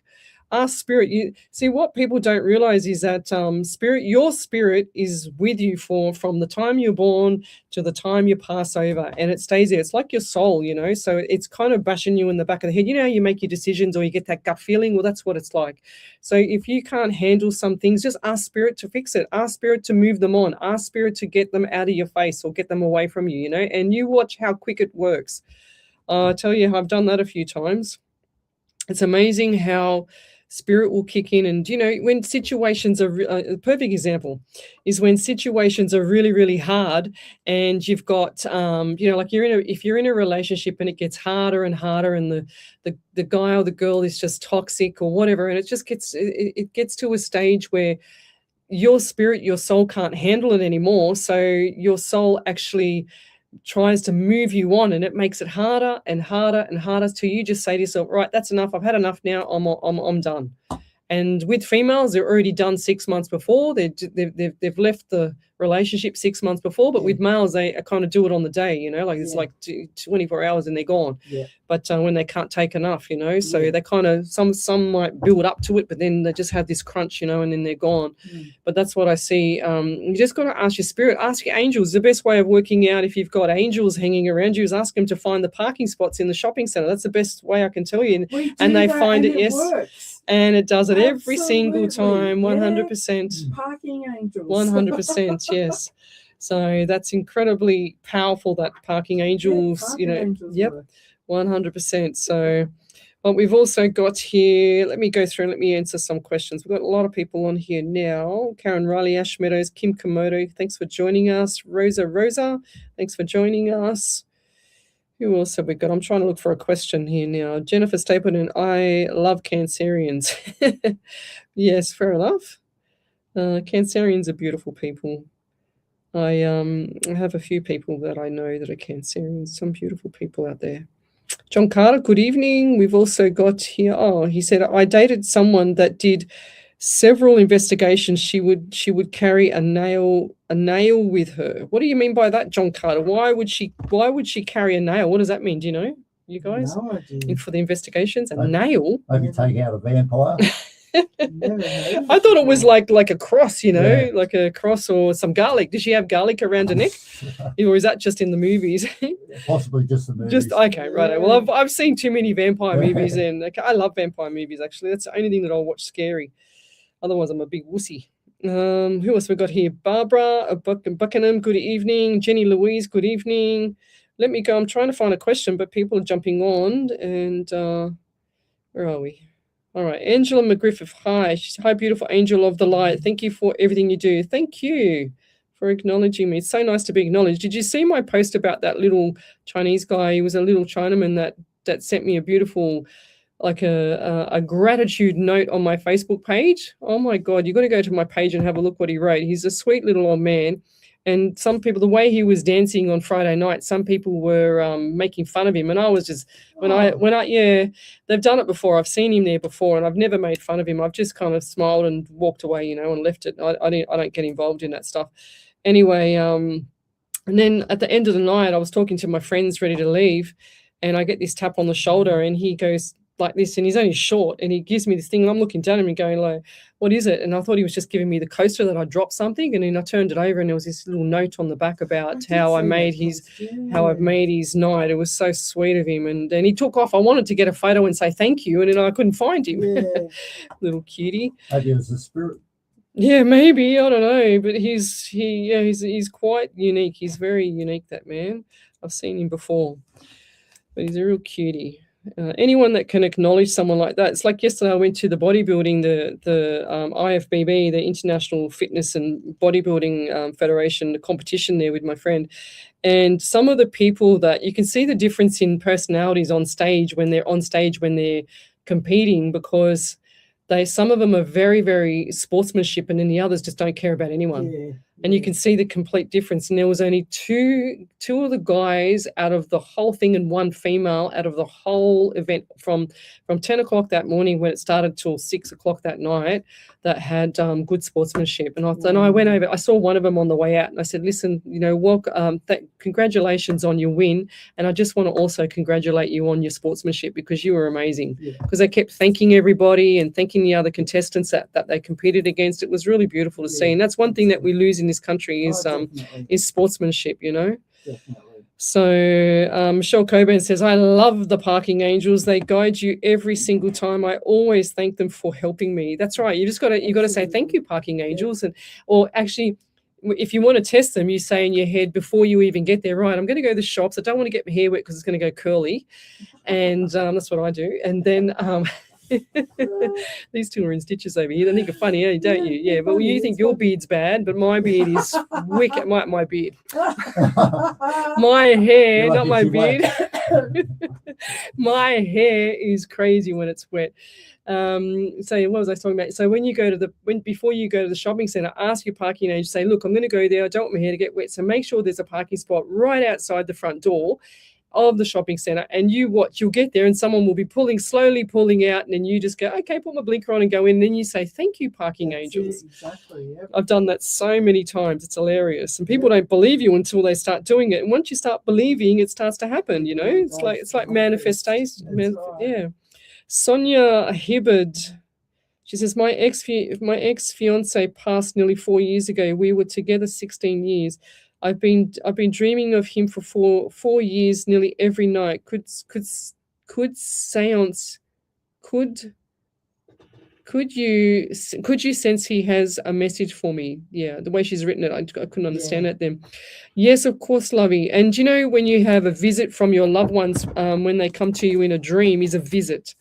Ask spirit. You see, what people don't realize is that your spirit is with you from the time you're born to the time you pass over, and it stays there. It's like your soul, you know. So it's kind of bashing you in the back of the head. You know how you make your decisions or you get that gut feeling? Well, that's what it's like. So if you can't handle some things, just ask spirit to fix it. Ask spirit to move them on. Ask spirit to get them out of your face or get them away from you, you know. And you watch how quick it works. I tell you, I've done that a few times. It's amazing how spirit will kick in. And, you know, when situations are, a perfect example is when situations are really, really hard and you've got, you know, like if you're in a relationship and it gets harder and harder and the guy or the girl is just toxic or whatever, and it just it gets to a stage where your spirit, your soul can't handle it anymore. So your soul actually tries to move you on, and it makes it harder and harder and harder till you just say to yourself, right, that's enough. I've had enough now. I'm done. And with females, they're already done 6 months before. They've left the relationship 6 months before. But with males, they kind of do it on the day, you know, like it's like 24 hours and they're gone. Yeah. But when they can't take enough, you know, so they kind of some might build up to it, but then they just have this crunch, you know, and then they're gone. But that's what I see. You just got to ask your spirit, ask your angels. The best way of working out if you've got angels hanging around you is ask them to find the parking spots in the shopping centre. That's the best way I can tell you. And they find it, yes. Works. And it does it every single time, 100%. Parking angels. 100%, yes. So that's incredibly powerful, that parking angels, you know. Angels 100%. So what we've also got here, let me go through and let me answer some questions. We've got a lot of people on here now. Karen Riley, Ash Meadows, Kim Komodo, thanks for joining us. Rosa, thanks for joining us. Who else have we got? I'm trying to look for a question here now. Jennifer Stapleton, I love Cancerians. Yes, fair enough. Cancerians are beautiful people. I have a few people that I know that are Cancerians. Some beautiful people out there. John Carter, good evening. We've also got here, he said, I dated someone that did several investigations. She would carry a nail with her. What do you mean by that, John Carter? Why would she carry a nail? What does that mean? Do you know, you guys? No idea. For the investigations, a nail? Maybe take out a vampire. I thought it was like a cross, like a cross or some garlic. Did she have garlic around her neck? Or is that just in the movies? Possibly just the movies. Just okay, right. Well, I've seen too many vampire movies, and I love vampire movies. Actually, that's the only thing that I'll watch scary. Otherwise, I'm a big wussy. Who else we got here? Barbara Buckingham, good evening. Jenny Louise, good evening. Let me go. I'm trying to find a question, but people are jumping on. And where are we? All right. Angela McGriffith, hi. Hi, beautiful angel of the light. Thank you for everything you do. Thank you for acknowledging me. It's so nice to be acknowledged. Did you see my post about that little Chinese guy? He was a little Chinaman that sent me a beautiful, like a gratitude note on my Facebook page. Oh my God, you got to go to my page and have a look what he wrote. He's a sweet little old man. And some people, the way he was dancing on Friday night, some people were making fun of him. And I was just, they've done it before. I've seen him there before, and I've never made fun of him. I've just kind of smiled and walked away, and left it. I don't get involved in that stuff. Anyway, and then at the end of the night, I was talking to my friends ready to leave, and I get this tap on the shoulder, and he goes like this, and he's only short, and he gives me this thing, and I'm looking down at him and going like, what is it? And I thought he was just giving me the coaster that I dropped something, and then I turned it over, and there was this little note on the back about how I've made his night. It was so sweet of him, and then he took off. I wanted to get a photo and say thank you, and then I couldn't find him. Yeah. Little cutie. Maybe it was the spirit. Yeah, maybe, I don't know, but he's quite unique. He's very unique, that man. I've seen him before, but he's a real cutie. Anyone that can acknowledge someone like that. It's like yesterday I went to the bodybuilding, the IFBB, the International Fitness and Bodybuilding Federation, the competition there with my friend. And some of the people that you can see the difference in personalities on stage when they're competing, because some of them are very, very sportsmanship, and then the others just don't care about anyone. Yeah. And you can see the complete difference. And there was only two of the guys out of the whole thing, and one female out of the whole event from 10 o'clock that morning when it started till 6 o'clock that night, that had good sportsmanship. And I went over, I saw one of them on the way out, and I said, listen, congratulations on your win. And I just want to also congratulate you on your sportsmanship, because you were amazing. Because they kept thanking everybody and thanking the other contestants that they competed against. It was really beautiful to see. And that's one thing that we lose in this country is sportsmanship, Definitely. So Michelle Coburn says, I love the parking angels. They guide you every single time. I always thank them for helping me. That's right. You got to say thank you, parking angels. Or actually, if you want to test them, you say in your head before you even get there, right, I'm going to go to the shops. I don't want to get my hair wet because it's going to go curly. And that's what I do. And then these two are in stitches over here. They think are funny, don't you? Yeah, but you think your beard's bad, but my beard is wicked. My beard. My hair, not my beard. My hair is crazy when it's wet. So what was I talking about? So when you go before you go to the shopping center, ask your parking agent, say, look, I'm going to go there. I don't want my hair to get wet. So make sure there's a parking spot right outside the front door of the shopping center, and you'll get there and someone will be slowly pulling out, and then you just go, okay, put my blinker on and go in, and then you say, thank you, parking angels. Exactly. Yep. I've done that so many times. It's hilarious. And people don't believe you until they start doing it. And once you start believing, it starts to happen, It's like manifestation. Right. Yeah. Sonia Hibbard, she says, my ex-fiance passed nearly 4 years ago. We were together 16 years. I've been dreaming of him for four years, nearly every night. Could you sense he has a message for me? Yeah, the way she's written it, I couldn't understand it then. Yes, of course, Lovey. And when you have a visit from your loved ones, when they come to you in a dream, is a visit.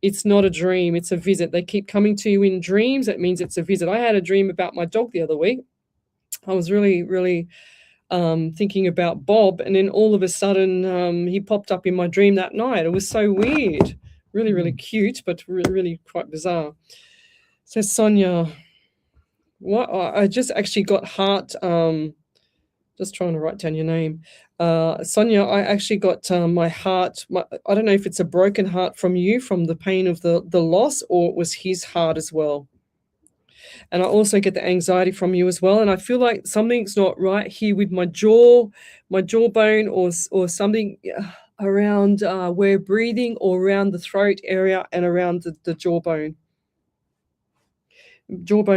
It's not a dream, it's a visit. They keep coming to you in dreams. That means it's a visit. I had a dream about my dog the other week. I was really, really thinking about Bob, and then all of a sudden he popped up in my dream that night. It was so weird, really, really cute, but really quite bizarre. So Sonia, what I just actually got heart. Just trying to write down your name, Sonia. I actually got my heart. I don't know if it's a broken heart from you, from the pain of the loss, or it was his heart as well. And I also get the anxiety from you as well. And I feel like something's not right here with my jawbone, or something around where breathing, or around the throat area and around the jawbone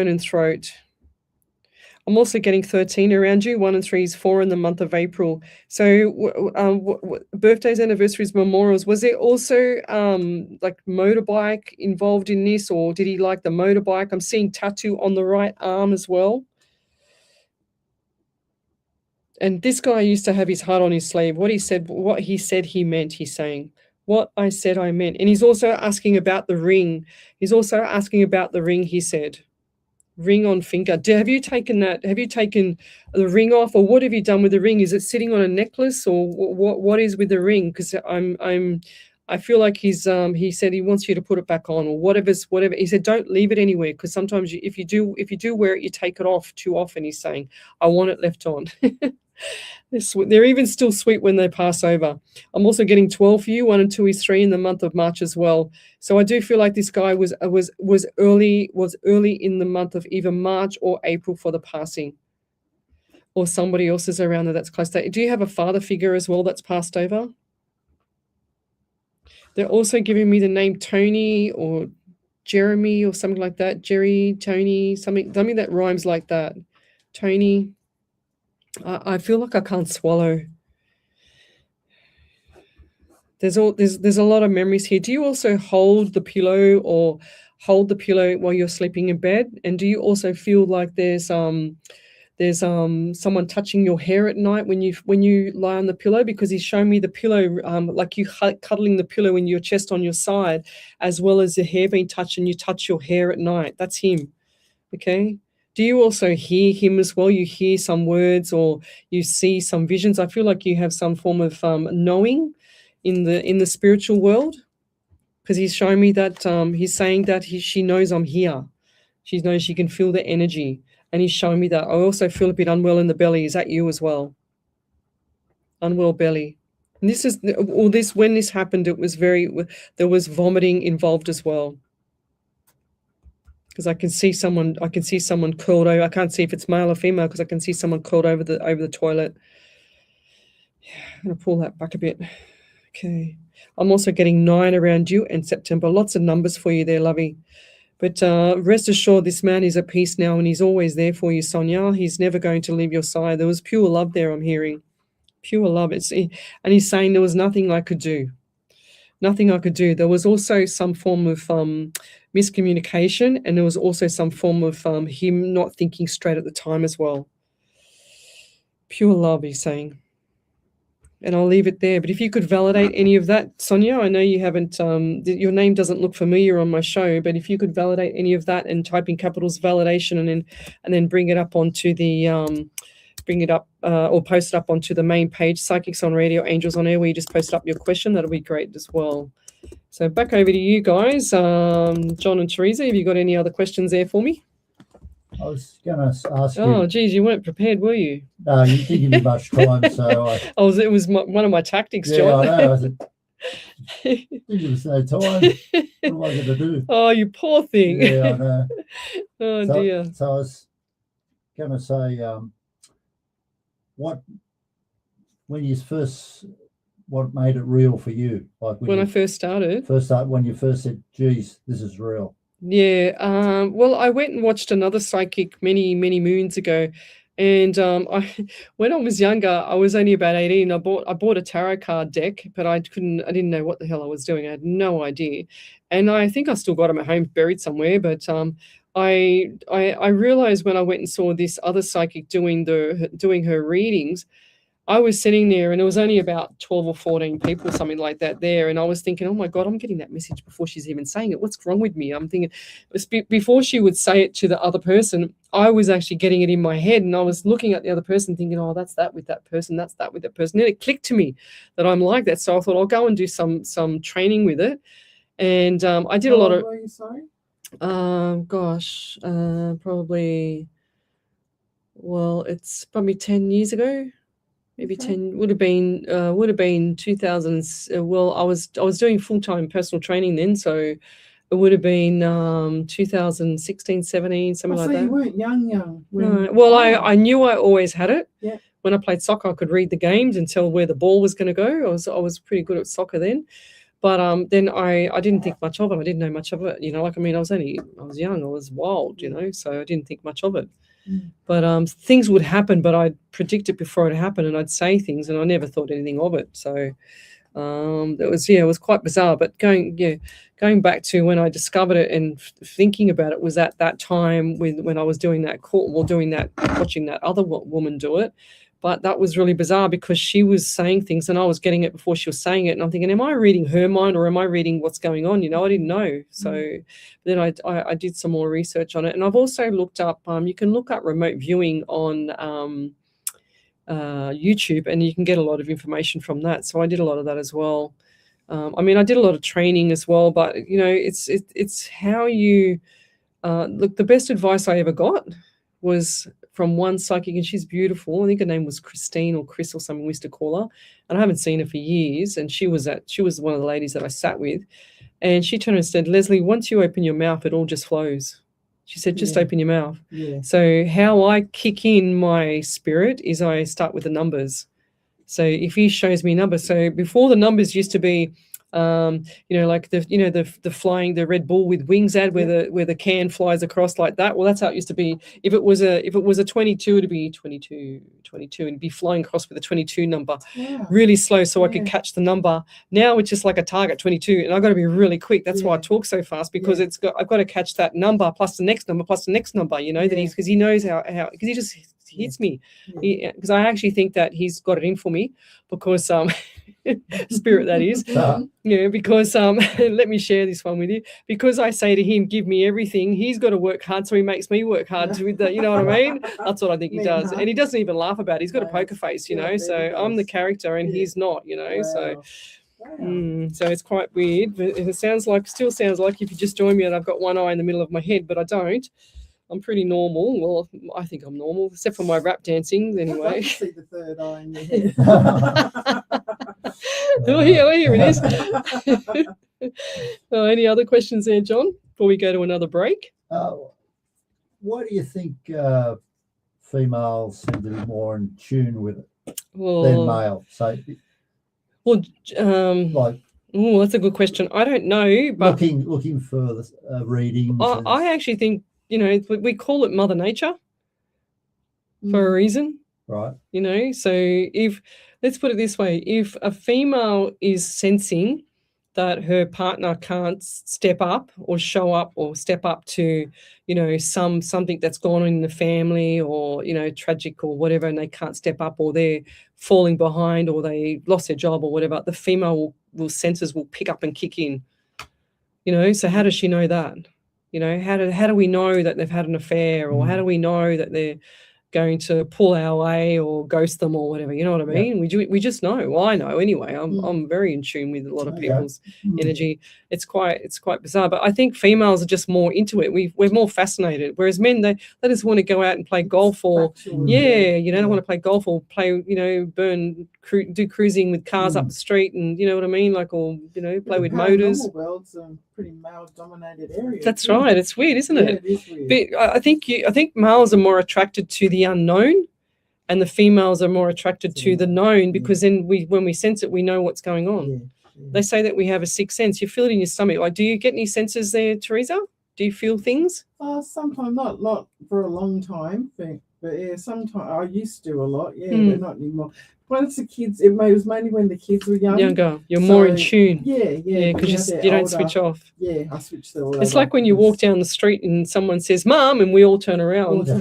and throat. I'm also getting 13 around you. 1 and 3 is 4 in the month of April. So birthdays, anniversaries, memorials. Was there also like motorbike involved in this, or did he like the motorbike? I'm seeing tattoo on the right arm as well. And this guy used to have his heart on his sleeve. What he said he meant, he's saying. What I said I meant. And he's also asking about the ring. He said. Ring on finger. Have you taken that? Have you taken the ring off, or what have you done with the ring? Is it sitting on a necklace, or what is with the ring? Because I feel like he said he wants you to put it back on, or whatever. He said don't leave it anywhere, because sometimes if you do wear it, you take it off too often. He's saying I want it left on. They're even still sweet when they pass over. I'm also getting 12 for you. 1 and 2 is 3 in the month of March as well. So I do feel like this guy was early in the month of either March or April for the passing, or somebody else is around there that's close to. Do you have a father figure as well that's passed over? They're also giving me the name Tony or Jeremy or something like that. Jerry, Tony, something that rhymes like that. Tony. I feel like I can't swallow. There's a lot of memories here. Do you also hold the pillow while you're sleeping in bed? And do you also feel like there's someone touching your hair at night when you lie on the pillow? Because he's shown me the pillow, like you cuddling the pillow in your chest on your side, as well as the hair being touched, and you touch your hair at night. That's him. Okay. Do you also hear him as well? You hear some words, or you see some visions? I feel like you have some form of knowing in the spiritual world, because he's showing me that he's saying that she knows I'm here. She knows she can feel the energy, and he's showing me that. I also feel a bit unwell in the belly. Is that you as well? Unwell belly. And when this happened, there was vomiting involved as well. Because I can see someone curled over. I can't see if it's male or female, because I can see someone curled over the toilet. Yeah, I'm going to pull that back a bit. Okay. I'm also getting 9 around you and September. Lots of numbers for you there, lovey. But rest assured, this man is at peace now, and he's always there for you, Sonia. He's never going to leave your side. There was pure love there, I'm hearing. Pure love. And he's saying there was nothing I could do. Nothing I could do. There was also some form of miscommunication, and there was also some form of him not thinking straight at the time as well. Pure love, he's saying. And I'll leave it there. But if you could validate any of that, Sonia, I know you haven't, your name doesn't look familiar on my show, but if you could validate any of that and type in capitals validation, and then bring it up onto the, or post it up onto the main page, Psychics on Radio, Angels on Air, where you just post up your question, that'll be great as well. So back over to you guys, John and Teresa. Have you got any other questions there for me? I was going to ask you. Oh, geez, you weren't prepared, were you? No, you didn't give me much time, so it was one of my tactics, yeah, John. I know. I said, didn't give us no time. What am I going to do? Oh, you poor thing. Yeah, I know. Oh, dear. So I was going to say, what made it real for you? Like when I first started? When you first said, geez, this is real. Yeah. Well, I went and watched another psychic many, many moons ago. And when I was younger, I was only about 18. I bought a tarot card deck, but I didn't know what the hell I was doing. I had no idea. And I think I still got them at home buried somewhere. But I realized when I went and saw this other psychic doing her readings, I was sitting there and it was only about 12 or 14 people, something like that there. And I was thinking, oh my God, I'm getting that message before she's even saying it. What's wrong with me? I'm thinking before she would say it to the other person, I was actually getting it in my head. And I was looking at the other person thinking, oh, that's that with that person. That's that with that person. And it clicked to me that I'm like that. So I thought I'll go and do some training with it. And I did a lot of, probably, well, it's probably 10 years ago. Maybe 10 would have been 2000. Well, I was doing full-time personal training then, so it would have been 2016, 17, something like that. So you weren't young. No. Well, I knew I always had it. Yeah. When I played soccer, I could read the games and tell where the ball was going to go. I was pretty good at soccer then. But then I didn't think much of it. I didn't know much of it. You know, like, I mean, I was young. I was wild, you know, so I didn't think much of it. But things would happen, but I'd predict it before it happened, and I'd say things, and I never thought anything of it. So it was quite bizarre. But going back to when I discovered it and thinking about it was at that time when I was doing that watching that other woman do it. But that was really bizarre because she was saying things and I was getting it before she was saying it. And I'm thinking, am I reading her mind or am I reading what's going on? You know, I didn't know. So then I did some more research on it. And I've also looked up, you can look up remote viewing on YouTube and you can get a lot of information from that. So I did a lot of that as well. I mean, I did a lot of training as well, but, you know, it's how you look. The best advice I ever got was from one psychic, and she's beautiful. I think her name was Christine or Chris or something we used to call her. And I haven't seen her for years. And she was one of the ladies that I sat with. And she turned and said, Lesley, once you open your mouth, it all just flows. She said, just open your mouth. Yeah. So how I kick in my spirit is I start with the numbers. So if he shows me numbers, so before the numbers used to be, like the flying, the Red Bull with wings ad where the can flies across like that. Well, that's how it used to be. If it was a 22, it'd be 22 and be flying across with a 22 number, really slow so I could catch the number. Now it's just like a target 22 and I've got to be really quick. That's why I talk so fast because I've got to catch that number plus the next number plus the next number, you know, that because he knows how because he just hits me because I actually think that he's got it in for me because spirit that is because let me share this one with you because I say to him give me everything, he's got to work hard so he makes me work hard with that, you know what I mean? That's what I think he does. And he doesn't even laugh about it. He's got a poker face, you know, so I'm the character and he's not, you know. So so it's quite weird, but it still sounds like if you just join me and I've got one eye in the middle of my head, but I don't. I'm pretty normal. Well, I think I'm normal, except for my rap dancing anyway. I see the third eye in your head. Here it is. Any other questions there, John, before we go to another break? Why do you think females seem to be more in tune with it than male? So, that's a good question. I don't know, but looking for the readings. I actually think, you know, we call it Mother Nature for a reason. Right. You know, so let's put it this way, if a female is sensing that her partner can't step up or show up or step up to, you know, something that's gone on in the family or, you know, tragic or whatever, and they can't step up or they're falling behind or they lost their job or whatever, the female senses will pick up and kick in. You know, so how does she know that? You know, how do we know that they've had an affair or how do we know that they're going to pull our way or ghost them or whatever? You know what I mean? We just know. Well, I know anyway. I'm very in tune with a lot of people's energy. It's quite bizarre. But I think females are just more into it. We're more fascinated. Whereas men, they just want to go out and play golf or they want to play golf or play, you know, do cruising with cars up the street and you know what I mean, like, or you know, play with motors. The world's a pretty male-dominated area. That's right. It's weird, isn't it? It is weird. But I think males are more attracted to the unknown, and the females are more attracted to the known because then when we sense it, we know what's going on. They say that we have a sixth sense. You feel it in your stomach. Like, do you get any senses there, Teresa? Do you feel things? Sometimes, not for a long time, but yeah, sometimes I used to a lot. Yeah, but not anymore. once the kids, it was mainly when the kids were younger, you're more in tune. Yeah, because you don't switch off. Yeah, I switched it all It's over. like when you walk down the street and someone says "Mum" and we all turn around. So,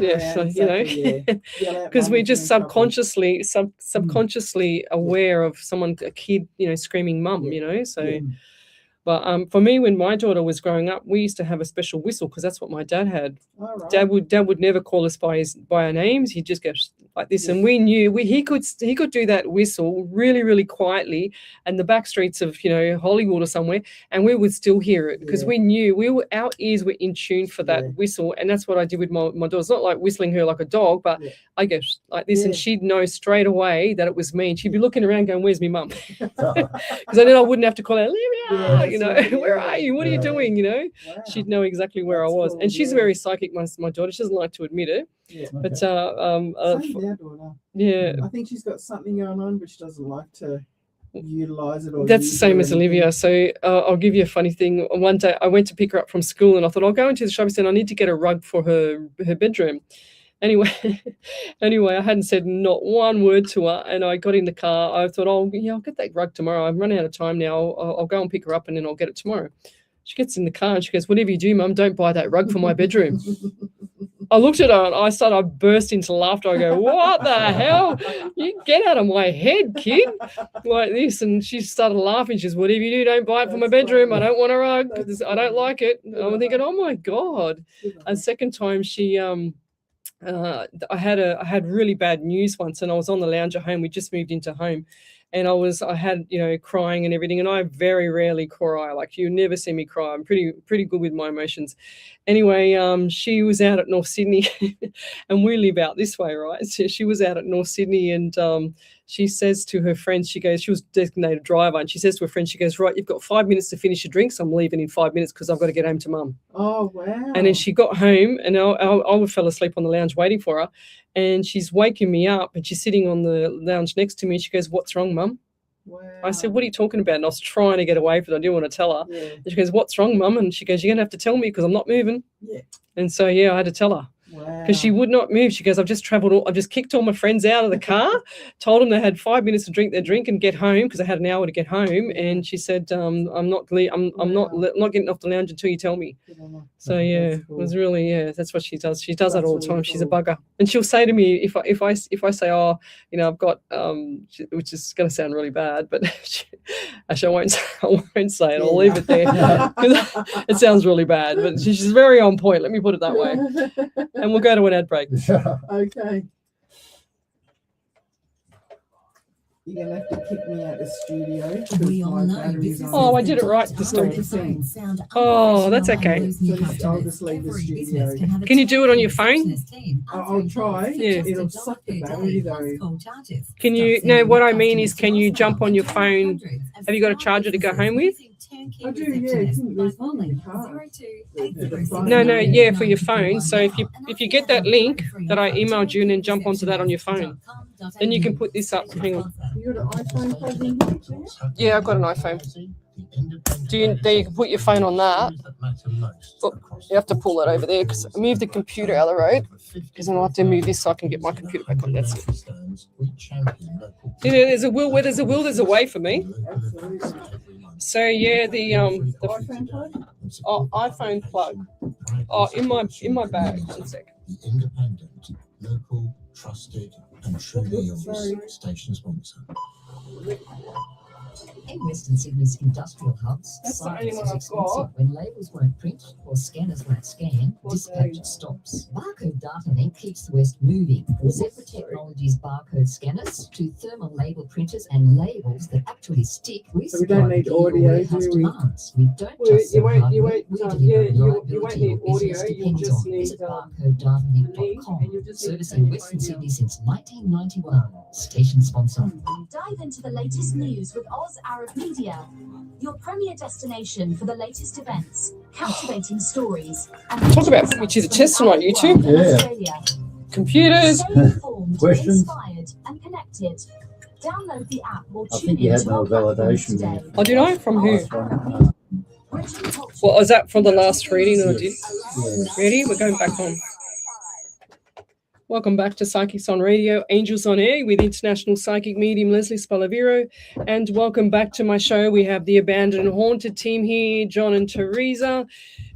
because we're just subconsciously aware of a kid, screaming "Mum," so. But for me, when my daughter was growing up, we used to have a special whistle because that's what my dad had. All right. Dad would never call us by our names. He'd just go like this, and we knew he could do that whistle really, really quietly, and the back streets of Hollywood or somewhere, and we would still hear it because we knew our ears were in tune for that whistle, and that's what I did with my daughter. It's not like whistling her like a dog, but I go like this, and she'd know straight away that it was me, and she'd be looking around going, "Where's me mum?" Because then I wouldn't have to call her, "Olivia." Where are you? What are you doing? Wow. She'd know exactly where I was. Cool, and she's very psychic, my daughter. She doesn't like to admit it. Yeah. But Same with our daughter. yeah. I think she's got something going on, but she doesn't like to utilize it. Or That's the same as Olivia. So I'll give you a funny thing. One day I went to pick her up from school and I thought I'll go into the shopping centre. I need to get a rug for her bedroom. Anyway, I hadn't said not one word to her, and I got in the car. I thought, I'll get that rug tomorrow. I'm running out of time now. I'll go and pick her up, and then I'll get it tomorrow. She gets in the car and she goes, "Whatever you do, Mum, don't buy that rug for my bedroom." I looked at her and I burst into laughter. I go, "What the hell? You get out of my head, kid!" Like this, and she started laughing. She says, "Whatever you do, don't buy it for my bedroom. I don't want a rug. I don't like it." And I'm thinking, "Oh my God!" A second time, she I had really bad news once, and I was on the lounge at home. We just moved into home, and I had crying and everything, and I very rarely cry. Like, you never see me cry. I'm pretty good with my emotions. Anyway, she was out at North Sydney, and we live out this way, right? So she was out at North Sydney, and she says to her friends, she was designated driver, and she says to her friend, she goes, "Right, you've got 5 minutes to finish your drinks. I'm leaving in 5 minutes because I've got to get home to Mum." Oh, wow. And then she got home, and I fell asleep on the lounge waiting for her, and she's waking me up, and she's sitting on the lounge next to me, and she goes, "What's wrong, Mum?" Wow. I said, "What are you talking about?" And I was trying to get away from it. I didn't want to tell her. Yeah. And she goes, "What's wrong, Mum?" And she goes, "You're going to have to tell me because I'm not moving." Yeah. And so, I had to tell her. Wow. Because she would not move. She goes, "I've just I've just kicked all my friends out of the car, told them they had 5 minutes to drink their drink and get home because I had an hour to get home." And she said, "I'm not getting off the lounge until you tell me." So it was really, that's what she does. She does that all the time. She's a bugger, and she'll say to me if I say, "Oh, I've got," which is going to sound really bad, but actually I won't say it. I'll leave it there. It sounds really bad, but she's very on point. Let me put it that way. And we'll go to an ad break. Okay. You're going to have to kick me out of the studio. We all know this is Oh, I did it right this time. Oh, that's okay. I'll just leave the studio. Can you do it on your phone? I'll try. Yeah. It'll suck the battery though. Can you? No, what I mean is, can you jump on your phone? Have you got a charger to go home with? I do, yeah. It's in the car. No, yeah, for your phone. So if you get that link that I emailed you and then jump onto that on your phone, then you can put this up. Hang on. You got an iPhone plugged in here? Yeah, I've got an iPhone. Then you can put your phone on that. Oh, you have to pull that over there because I moved the computer out of the road because then I'll have to move this so I can get my computer back on. That's it. There's a will. Where there's a will, there's a way for me. So yeah, the iPhone plug. In my bag. 1 second. The independent, local, trusted, and truly yours station sponsor. In Western Sydney's industrial hubs, That's the science only one is I've expensive. got. When labels won't print or scanners won't scan, dispatch stops. Barcode Data Link keeps the West moving. From Zebra Technologies barcode scanners to thermal label printers and labels that actually stick, we So we don't need audio, do we? demands. We don't Well, just you sell won't- hardware, you won't, we you deliver won't reliability need your business audio, you'll depends just on. need, Visit link, barcodedatalink.com. and you'll just need to Servicing take Western the Sydney since 1991. Station sponsor. Dive into the latest news with Oz Arab Media, your premier destination for the latest events, captivating stories, and Talk about which is a test tonight, you two. Yeah. Computers. Stay informed, Questions? inspired, and connected. Download the app or I tune think you in had to no our platforms validation today. there. Oh, did I? From who? Oz Arab Media. Rich in culture, Well, was that from the last reading that I did? Yeah. Ready? We're going back on. Welcome back to Psychics on Radio, Angels on Air with international psychic medium Lesley Spaliviero. And welcome back to my show. We have the Abandoned and Haunted team here, John and Teresa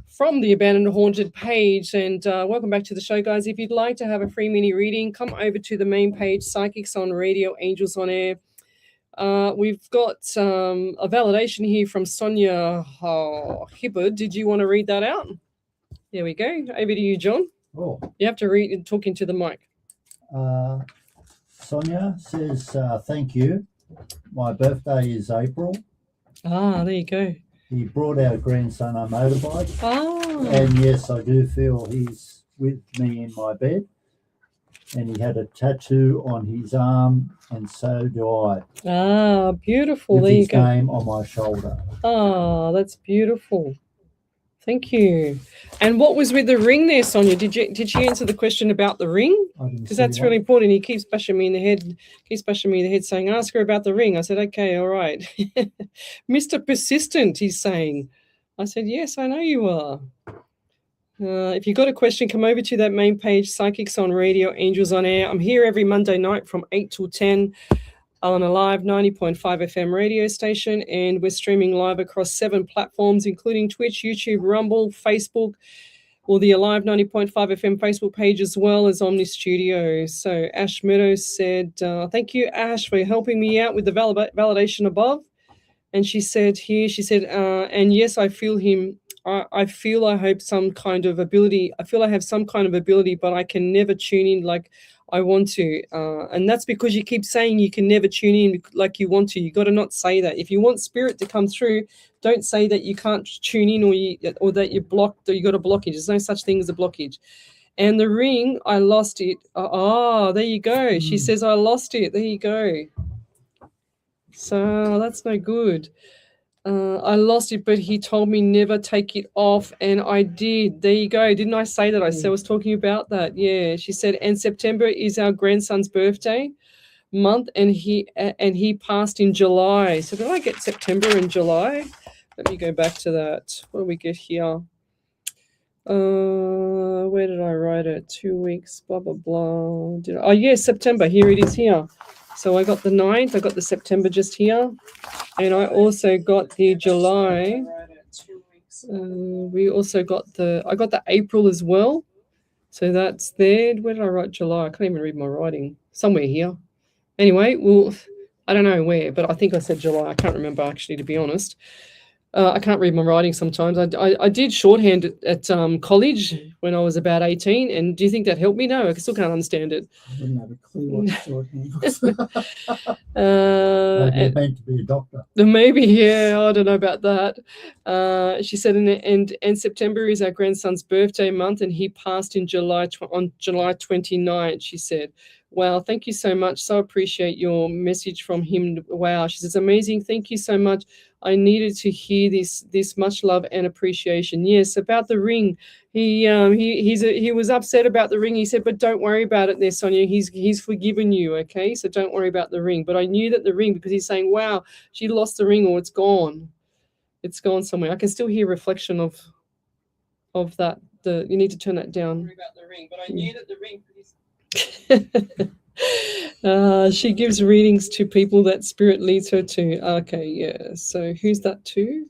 from the Abandoned and Haunted page. And welcome back to the show, guys. If you'd like to have a free mini reading, come over to the main page, Psychics on Radio, Angels on Air. We've got a validation here from Sonia Hibbard. Did you want to read that out? There we go. Over to you, John. Oh. You have to read talking to the mic. Sonia says, thank you. My birthday is April. There you go. He brought our grandson a motorbike. And yes, I do feel he's with me in my bed. And he had a tattoo on his arm, and so do I. Beautiful. With there you his go. name on my shoulder. That's beautiful. Thank you. And what was with the ring there, Sonia? Did she answer the question about the ring? Because that's really important. He keeps bashing me in the head, saying, ask her about the ring. I said, okay, all right. Mr. Persistent, he's saying. I said, yes, I know you are. If you've got a question, come over to that main page, Psychics on Radio, Angels on Air. I'm here every Monday night from 8 till 10 on a live 90.5 FM radio station, and we're streaming live across 7 platforms, including Twitch, YouTube, Rumble, Facebook, or the Alive 90.5 FM Facebook page, as well as Omni Studio. So Ash Meadows said, thank you, Ash, for helping me out with the validation above. And she said, and yes, I feel him. I feel I have some kind of ability. I feel I have some kind of ability, but I can never tune in like I want to. And that's because you keep saying you can never tune in like you want to. You got to not say that. If you want spirit to come through, don't say that you can't tune in or that you're blocked or you got a blockage. There's no such thing as a blockage. And the ring, I lost it. There you go. She says, I lost it. There you go. So that's no good. I lost it, but he told me never take it off, and I did. There you go. Didn't I say that? I was talking about that. Yeah, she said, and September is our grandson's birthday month, and he passed in July. So did I get September and July? Let me go back to that. What do we get here? Where did I write it? 2 weeks, blah, blah, blah. September. Here it is here. So I got the 9th, I got the September just here, and I also got the July. We also got I got the April as well. So that's there. Where did I write July? I can't even read my writing. Somewhere here. Anyway, I don't know where, but I think I said July. I can't remember actually, to be honest. I can't read my writing sometimes. I did shorthand at college when I was about 18, and do you think that helped me? No, I still can't understand it. I wouldn't have a clue what shorthand was. Maybe meant to be a doctor. Maybe, yeah, I don't know about that. She said, and September is our grandson's birthday month, and he passed in on July 29th, she said. Wow, thank you so much. So appreciate your message from him. Wow, she says, amazing. Thank you so much. I needed to hear this much love and appreciation. Yes, about the ring. He was upset about the ring. He said, but don't worry about it there, Sonia. He's forgiven you, okay? So don't worry about the ring. But I knew that the ring, because he's saying, wow, she lost the ring, or it's gone. It's gone somewhere. I can still hear reflection of that. You need to turn that down. Don't worry about the ring, but I knew that the ring. She gives readings to people that spirit leads her to. Okay, yeah. So who's that to?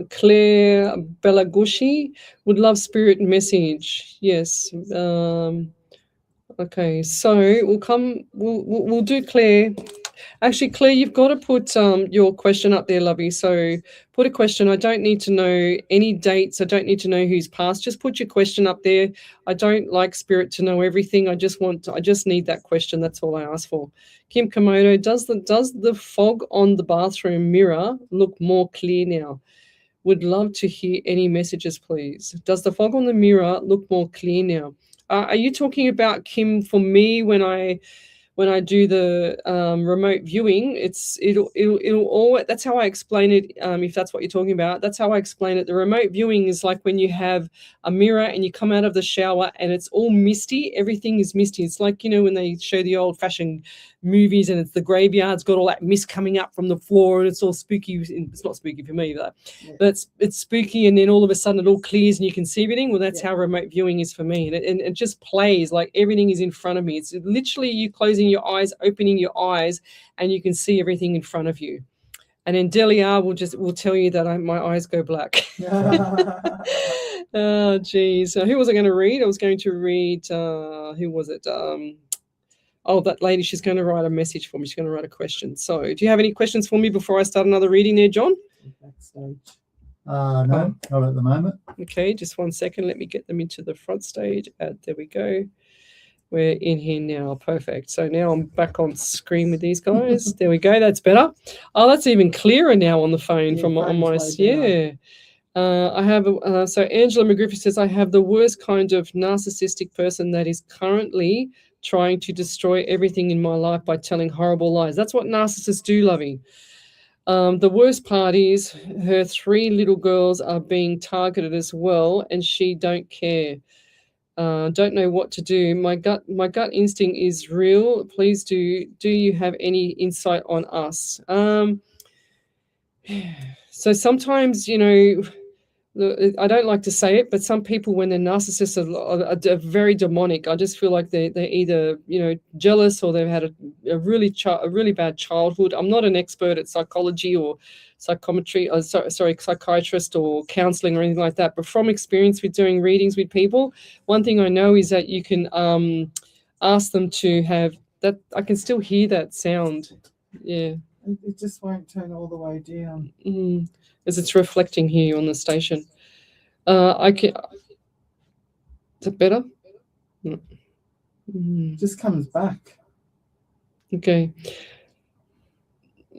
Claire Belagushi would love spirit message. Yes. Okay, so we'll do Claire. Actually, Claire, you've got to put your question up there, lovey. So put a question. I don't need to know any dates. I don't need to know who's passed. Just put your question up there. I don't like spirit to know everything. I just need that question. That's all I ask for. Kim Komodo, does the fog on the bathroom mirror look more clear now? Would love to hear any messages, please. Does the fog on the mirror look more clear now? Are you talking about, Kim, for me when when I do the remote viewing, it'll always, that's how I explain it. If that's what you're talking about, that's how I explain it. The remote viewing is like when you have a mirror and you come out of the shower and it's all misty. Everything is misty. It's like, you know, when they show the old fashioned movies and it's the graveyard's got all that mist coming up from the floor and it's all spooky. It's not spooky for me, but it's spooky, and then all of a sudden it all clears and you can see everything. Well, that's how remote viewing is for me, and it just plays like everything is in front of me. It's literally you closing your eyes, opening your eyes, and you can see everything in front of you. And then Delia will tell you that my eyes go black. Oh, geez. So who was I going to read? I was going to read, who was it? Oh, that lady, she's going to write a message for me. She's going to write a question. So do you have any questions for me before I start another reading there, John? No, not at the moment. Okay, just 1 second. Let me get them into the front stage. There we go. We're in here now. Perfect. So now I'm back on screen with these guys. There we go. That's better. Oh, that's even clearer now on the phone from on my. Yeah. I have. So Angela McGriffith says, I have the worst kind of narcissistic person that is currently trying to destroy everything in my life by telling horrible lies. That's what narcissists do, Lovey. The worst part is her 3 little girls are being targeted as well, and she don't care. Don't know what to do. My gut instinct is real. Please do you have any insight on us? So sometimes, you know, I don't like to say it, but some people, when they're narcissists, are very demonic. I just feel like they're either, you know, jealous, or they've had a really bad childhood. I'm not an expert at psychology or psychometry, psychiatrist or counseling or anything like that. But from experience with doing readings with people, one thing I know is that you can ask them to have that. I can still hear that sound. Yeah. It just won't turn all the way down. As it's reflecting here on the station. I can. Is it better? No. Just comes back. Okay.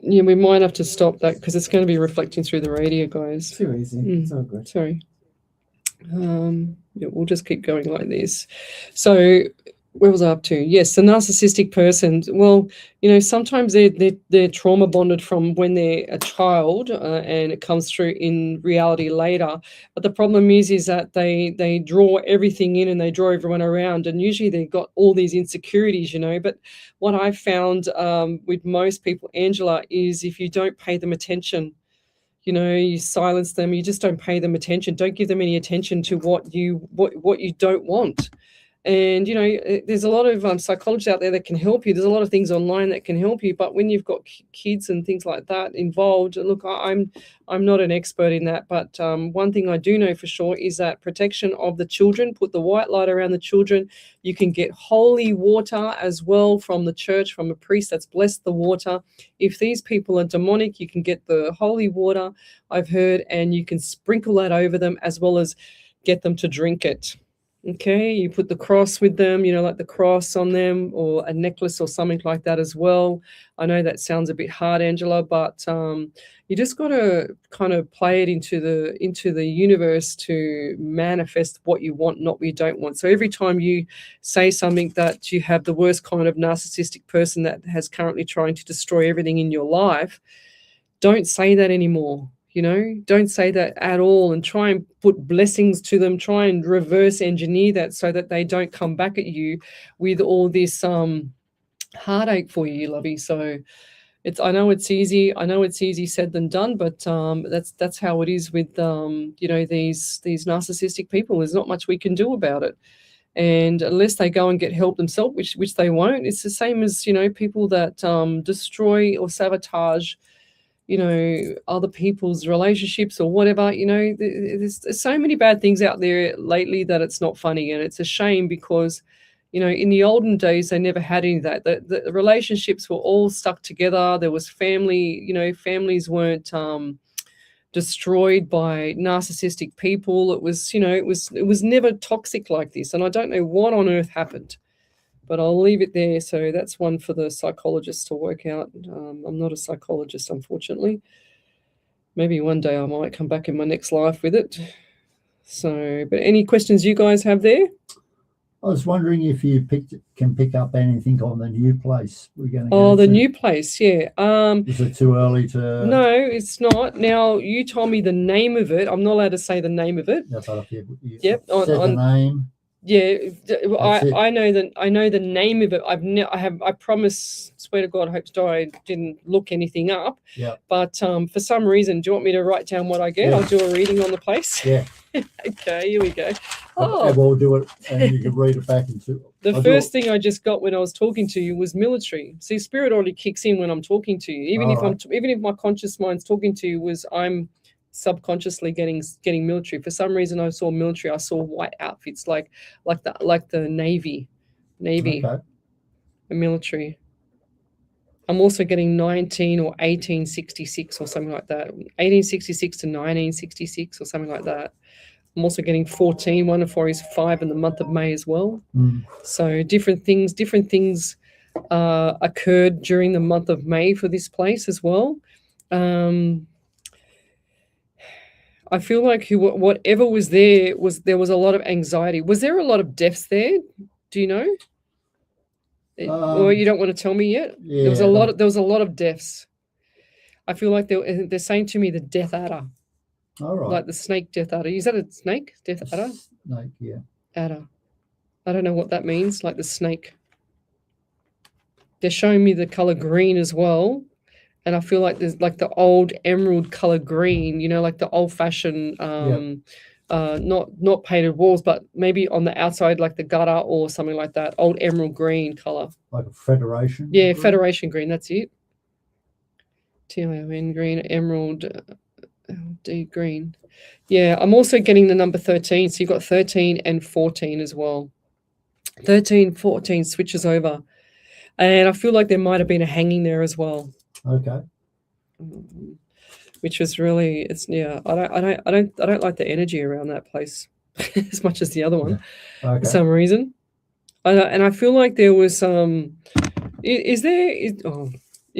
Yeah, we might have to stop that because it's going to be reflecting through the radio, guys. Too easy. It's all good. Sorry. Yeah, we'll just keep going like this. So, where was I up to? Yes, the narcissistic person. Well, you know, sometimes they're trauma bonded from when they're a child, and it comes through in reality later. But the problem is that they draw everything in and they draw everyone around, and usually they've got all these insecurities, you know. But what I've found with most people, Angela, is if you don't pay them attention, you know, you silence them, you just don't pay them attention. Don't give them any attention to what you don't want. And, you know, there's a lot of psychologists out there that can help you. There's a lot of things online that can help you. But when you've got kids and things like that involved, look, I'm not an expert in that. But one thing I do know for sure is that protection of the children, put the white light around the children. You can get holy water as well from the church, from a priest that's blessed the water. If these people are demonic, you can get the holy water, I've heard, and you can sprinkle that over them as well as get them to drink it. Okay, you put the cross with them, you know, like the cross on them, or a necklace or something like that as well. I know that sounds a bit hard, Angela, but you just got to kind of play it into the universe to manifest what you want, not what you don't want. So every time you say something that you have the worst kind of narcissistic person that has currently trying to destroy everything in your life, don't say that anymore. You know, don't say that at all, and try and put blessings to them. Try and reverse engineer that so that they don't come back at you with all this heartache for you, Lovey. So I know it's easy said than done, but that's how it is with you know, these narcissistic people. There's not much we can do about it. And unless they go and get help themselves, which they won't, it's the same as, you know, people that destroy or sabotage, you know, other people's relationships or whatever. You know, there's so many bad things out there lately that it's not funny, and it's a shame because, you know, in the olden days they never had any of that. The relationships were all stuck together. There was family. You know, families weren't destroyed by narcissistic people. It was, you know, it was never toxic like this. And I don't know what on earth happened. But I'll leave it there. So that's one for the psychologists to work out. I'm not a psychologist, unfortunately. Maybe one day I might come back in my next life with it. So, but any questions you guys have there? I was wondering if you can pick up anything on the new place we're going to Oh, go the to. new place, yeah. Is it too early to? No, it's not. Now you told me the name of it. I'm not allowed to say the name of it. Yeah, but if you Yep, said the name. Yeah, That's it. I know the name of it. I promise, swear to God, hope to die, I didn't look anything up. Yeah. But for some reason, do you want me to write down what I get? Yeah. I'll do a reading on the place. Yeah. Okay, here we go. And Oh, we'll do it, and you can read it back into. the first thing I just got when I was talking to you was military. See, spirit already kicks in when I'm talking to you. Even if even if my conscious mind's talking to you, I'm subconsciously getting military. For some reason, I saw military. I saw white outfits, like the Navy, Okay. the military. I'm also getting 19 or 1866 or something like that. 1866 to 1966 or something like that. I'm also getting 14. One of 4 is 5 in the month of May as well. So different things occurred during the month of May for this place as well. I feel like whatever was there was a lot of anxiety. Was there a lot of deaths there? Do you know? Or you don't want to tell me yet? Yeah, There was a lot of deaths. I feel like they're saying to me the death adder. All right. Like the snake death adder. Is that a snake? Death adder? Snake, yeah. Adder. I don't know what that means, like the snake. They're showing me the color green as well. And I feel like there's like the old emerald color green, like the old fashioned, not painted walls, but maybe on the outside, like the gutter or something like that. Old emerald green color. Like a Federation? Yeah, green? Federation green. That's it. TION green, emerald. D green. Yeah, I'm also getting the number 13. So you've got 13 and 14 as well. 13, 14 switches over. And I feel like there might have been a hanging there as well. Okay. Which was really I don't like the energy around that place as much as the other one for some reason. And I feel like there was is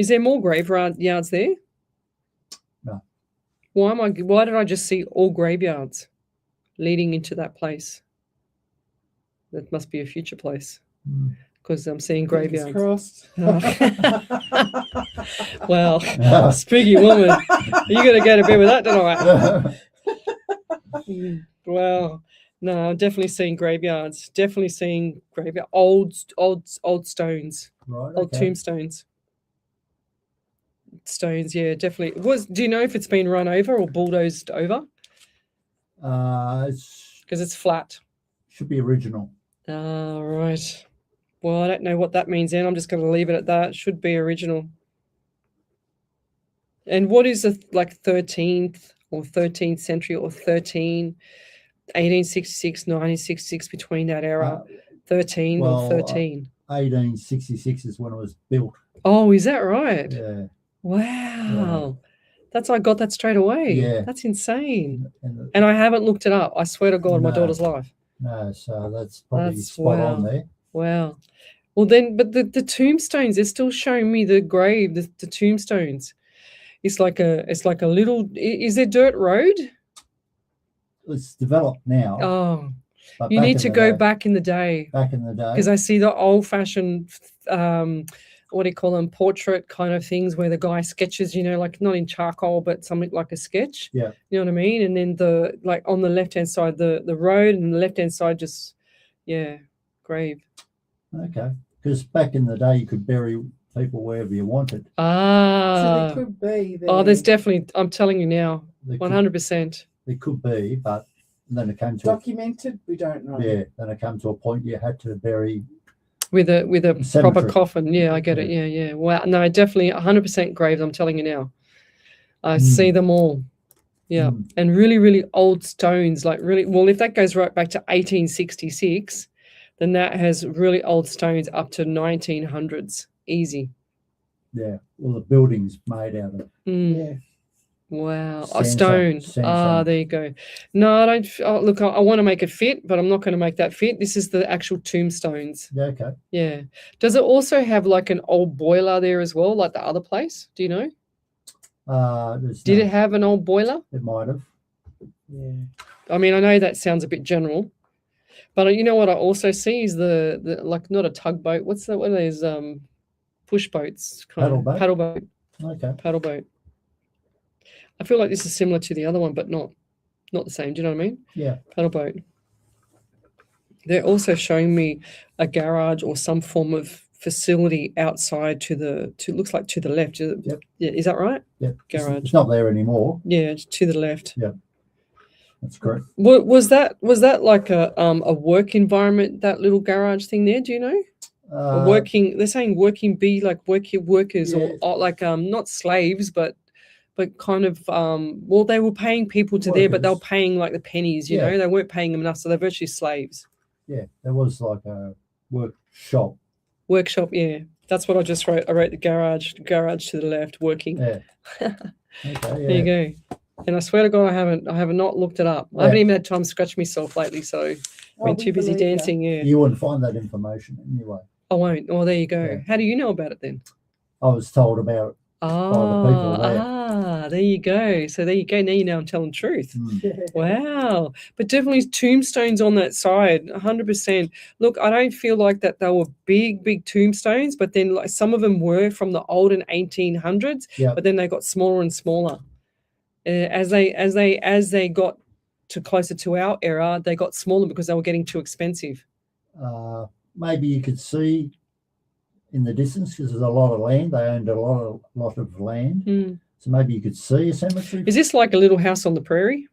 there more graveyards there? No. Why did I just see all graveyards leading into that place? That must be a future place. Because I'm seeing graveyards. Crossed. Well, spooky woman. Are you going to go to bed with that tonight? Well, no, I'm definitely seeing graveyards. Definitely seeing old stones. Right. Old tombstones. Stones, yeah, definitely. Do you know if it's been run over or bulldozed over? Because it's flat. Should be original. Right. Well, I don't know what that means then. I'm just going to leave it at that. Should be original. And what is the 13th or 13th century or 1866, 1966 between that era? 13 or 13? 1866 is when it was built. Oh, is that right? Yeah. Wow. I got that straight away. Yeah. That's insane. And I haven't looked it up. I swear to God, my daughter's life. No, so that's probably spot on there. Wow. Well, then, but the tombstones, they're still showing me the grave, the tombstones. It's like a little, is there dirt road? It's developed now. Oh, you need to go back in the day. Back in the day. Because I see the old fashioned, what do you call them, portrait kind of things where the guy sketches, like not in charcoal, but something like a sketch. Yeah. You know what I mean? And then on the left-hand side, the road, and the left-hand side just, grave. Okay. Because back in the day, you could bury people wherever you wanted. Ah. So there could be. Oh, there's definitely, I'm telling you now, 100%. There could be, but then it came to documented. We don't know. Yeah, then it came to a point you had to bury with a cemetery. proper coffin. Yeah, I get it. Yeah. Wow. No, definitely 100% graves. I'm telling you now. I see them all. Yeah, and really, really old stones. Like really, well, if that goes right back to 1866, then that has really old stones up to 1900s. Easy. Yeah. Well, the building's made out of. Yeah. Wow. Sandstone. Stone. There you go. No, I don't. Look, I want to make it fit, but I'm not going to make that fit. This is the actual tombstones. Yeah, okay. Yeah. Does it also have like an old boiler there as well, like the other place? Do you know? Did it have an old boiler? It might have. Yeah. I mean, I know that sounds a bit general, But you know what I also see is the like not a tugboat. What's that? What are those push boats? Paddle boat? Paddle boat. Okay. Paddle boat. I feel like this is similar to the other one, but not the same. Do you know what I mean? Yeah. Paddle boat. They're also showing me a garage or some form of facility outside looks like to the left. Yep. Yeah, is that right? Yeah. Garage. It's not there anymore. Yeah, it's to the left. Yeah. That's correct. Was that like a work environment, that little garage thing there? Do you know? They're saying working bee, like workers or like not slaves, but kind of well, they were paying people to there, but they were paying like the pennies, you know, they weren't paying them enough, so they're virtually slaves. Yeah, there was like a workshop. Workshop, yeah. That's what I just wrote. I wrote the garage to the left, working. Yeah. Okay, There you go. And I swear to God, I have not looked it up. I haven't even had time to scratch myself lately, so I've been too busy dancing. Yeah. You wouldn't find that information anyway. I won't. Oh, there you go. Yeah. How do you know about it then? I was told about it by the people there. There you go. So there you go. Now you know I'm telling the truth. Wow. But definitely tombstones on that side, 100%. Look, I don't feel like that they were big tombstones, but then like some of them were from the olden 1800s, but then they got smaller and smaller. As they got to closer to our era, they got smaller because they were getting too expensive. Maybe you could see in the distance because there's a lot of land. They owned a lot of land, so maybe you could see a cemetery. Is this like a little house on the prairie?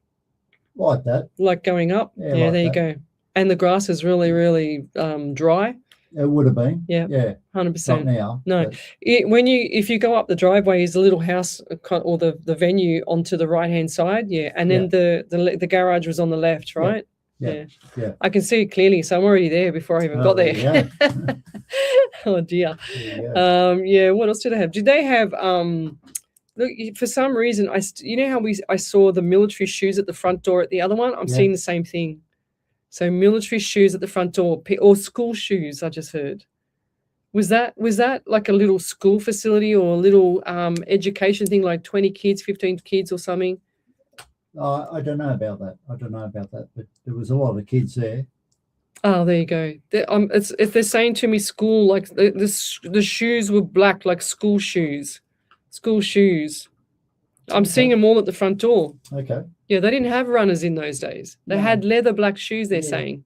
Like that? Like going up? Yeah, like there you go. And the grass is really, really dry. It would have been. Yeah. 100%. Not now. No. If you go up the driveway, is a little house or the venue onto the right hand side. Yeah, and then the garage was on the left, right? Yeah. I can see it clearly, so I'm already there before I even got there. Yeah. Oh dear. What else did they have? Did they have look, for some reason you know how I saw the military shoes at the front door at the other one? I'm seeing the same thing. So military shoes at the front door or school shoes, I just heard. Was that like a little school facility or a little education thing, like 20 kids, 15 kids or something? I don't know about that. But there was a lot of kids there. Oh, there you go. If they're saying to me school, like the shoes were black, like school shoes. School shoes. I'm seeing them all at the front door. Okay. Yeah, they didn't have runners in those days. They had leather black shoes, they're saying.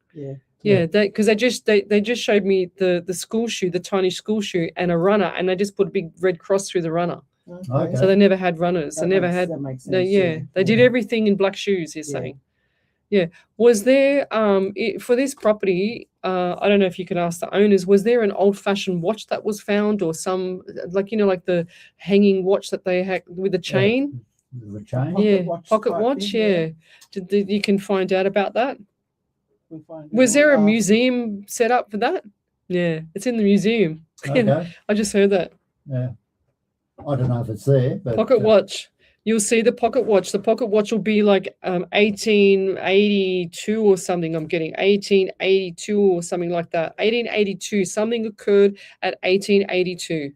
Yeah, because they just showed me the school shoe, the tiny school shoe, and a runner, and they just put a big red cross through the runner. Okay. So they never had runners. They makes sense. they did everything in black shoes, you're saying. Yeah. Was there for this property, I don't know if you could ask the owners, was there an old-fashioned watch that was found or some like the hanging watch that they had with the chain? The chain? Pocket watch, yeah. You can find out about that. Was there a museum set up for that? Yeah, it's in the museum. Okay. I just heard that. Yeah. I don't know if it's there, but pocket watch. You'll see the pocket watch. The pocket watch will be like 1882 or something. I'm getting 1882 or something like that. 1882. Something occurred at 1882.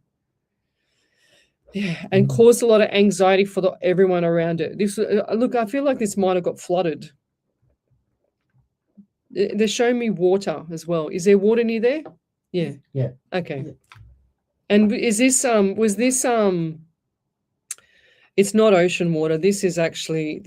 Yeah, and caused a lot of anxiety for everyone around it. Look, I feel like this might have got flooded. They're showing me water as well. Is there water near there? Yeah. Yeah. Okay. Yeah. And is this was this it's not ocean water. This is actually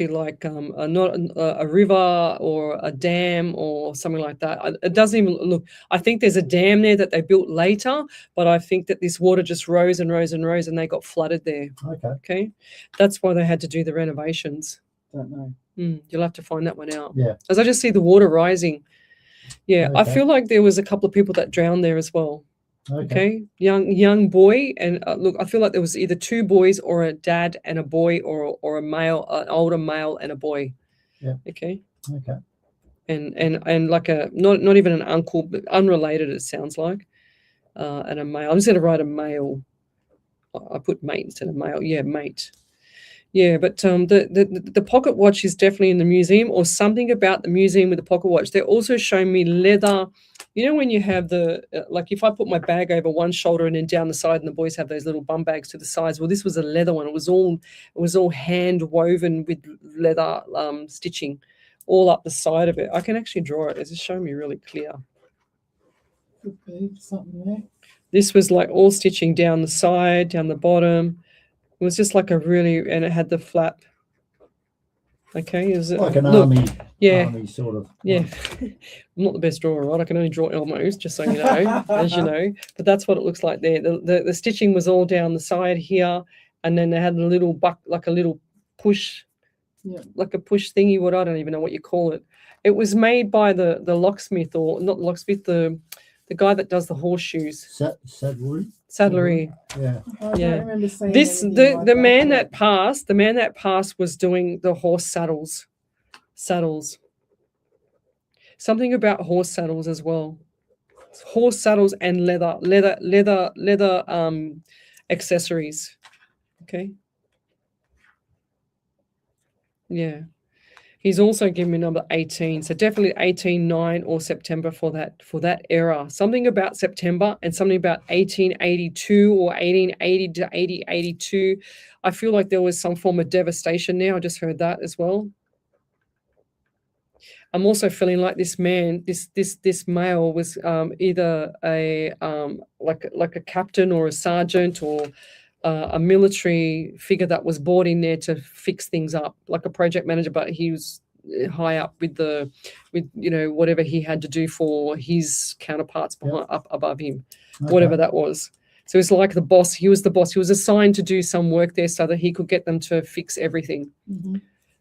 like not a river or a dam or something like that. It doesn't even look. I think there's a dam there that they built later, but I think that this water just rose and rose and rose, and they got flooded there. Okay, that's why they had to do the renovations. Don't know. You'll have to find that one out. Yeah, as I just see the water rising. Yeah, I feel like there was a couple of people that drowned there as well. Okay. Young boy, and look, I feel like there was either two boys or a dad and a boy, or a male, an older male and a boy. Yeah. Okay. And like a not even an uncle, but unrelated. It sounds like, and a male. I'm just going to write a male. I put mate instead of male. Yeah, mate. Yeah, but the pocket watch is definitely in the museum, or something about the museum with the pocket watch. They're also showing me leather. You know, when you have the, like if I put my bag over one shoulder and then down the side, and the boys have those little bum bags to the sides. Well, this was a leather one. It was all hand woven with leather stitching all up the side of it. I can actually draw it. It's just showing me really clear. Could be something there. This was like all stitching down the side, down the bottom. It was just like a really, and it had the flap. Okay, is it Like an look, army, yeah, army sort of. yeah. I'm not the best drawer, right? I can only draw Elmos, just so you know, as you know. But that's what it looks like there. The stitching was all down the side here, and then they had a little like a little push, like a push thingy. What I don't even know what you call it. It was made by the locksmith, or not locksmith, the guy that does the horseshoes. Saddlery. Yeah. I don't remember seeing This anything like the man that. the man that passed was doing the horse saddles. Something about horse saddles as well. Horse saddles and leather accessories. Okay. Yeah. He's also given me number 18. So definitely 18/9 or September for that era. Something about September and something about 1882 or 1880 to 8082. I feel like there was some form of devastation there. I just heard that as well. I'm also feeling like this man, this male was either a like a captain or a sergeant or a military figure that was brought in there to fix things up, like a project manager, but he was high up with whatever he had to do for his counterparts up above him, whatever that was. So it's like the boss. He was the boss. He was assigned to do some work there so that he could get them to fix everything. Mm-hmm.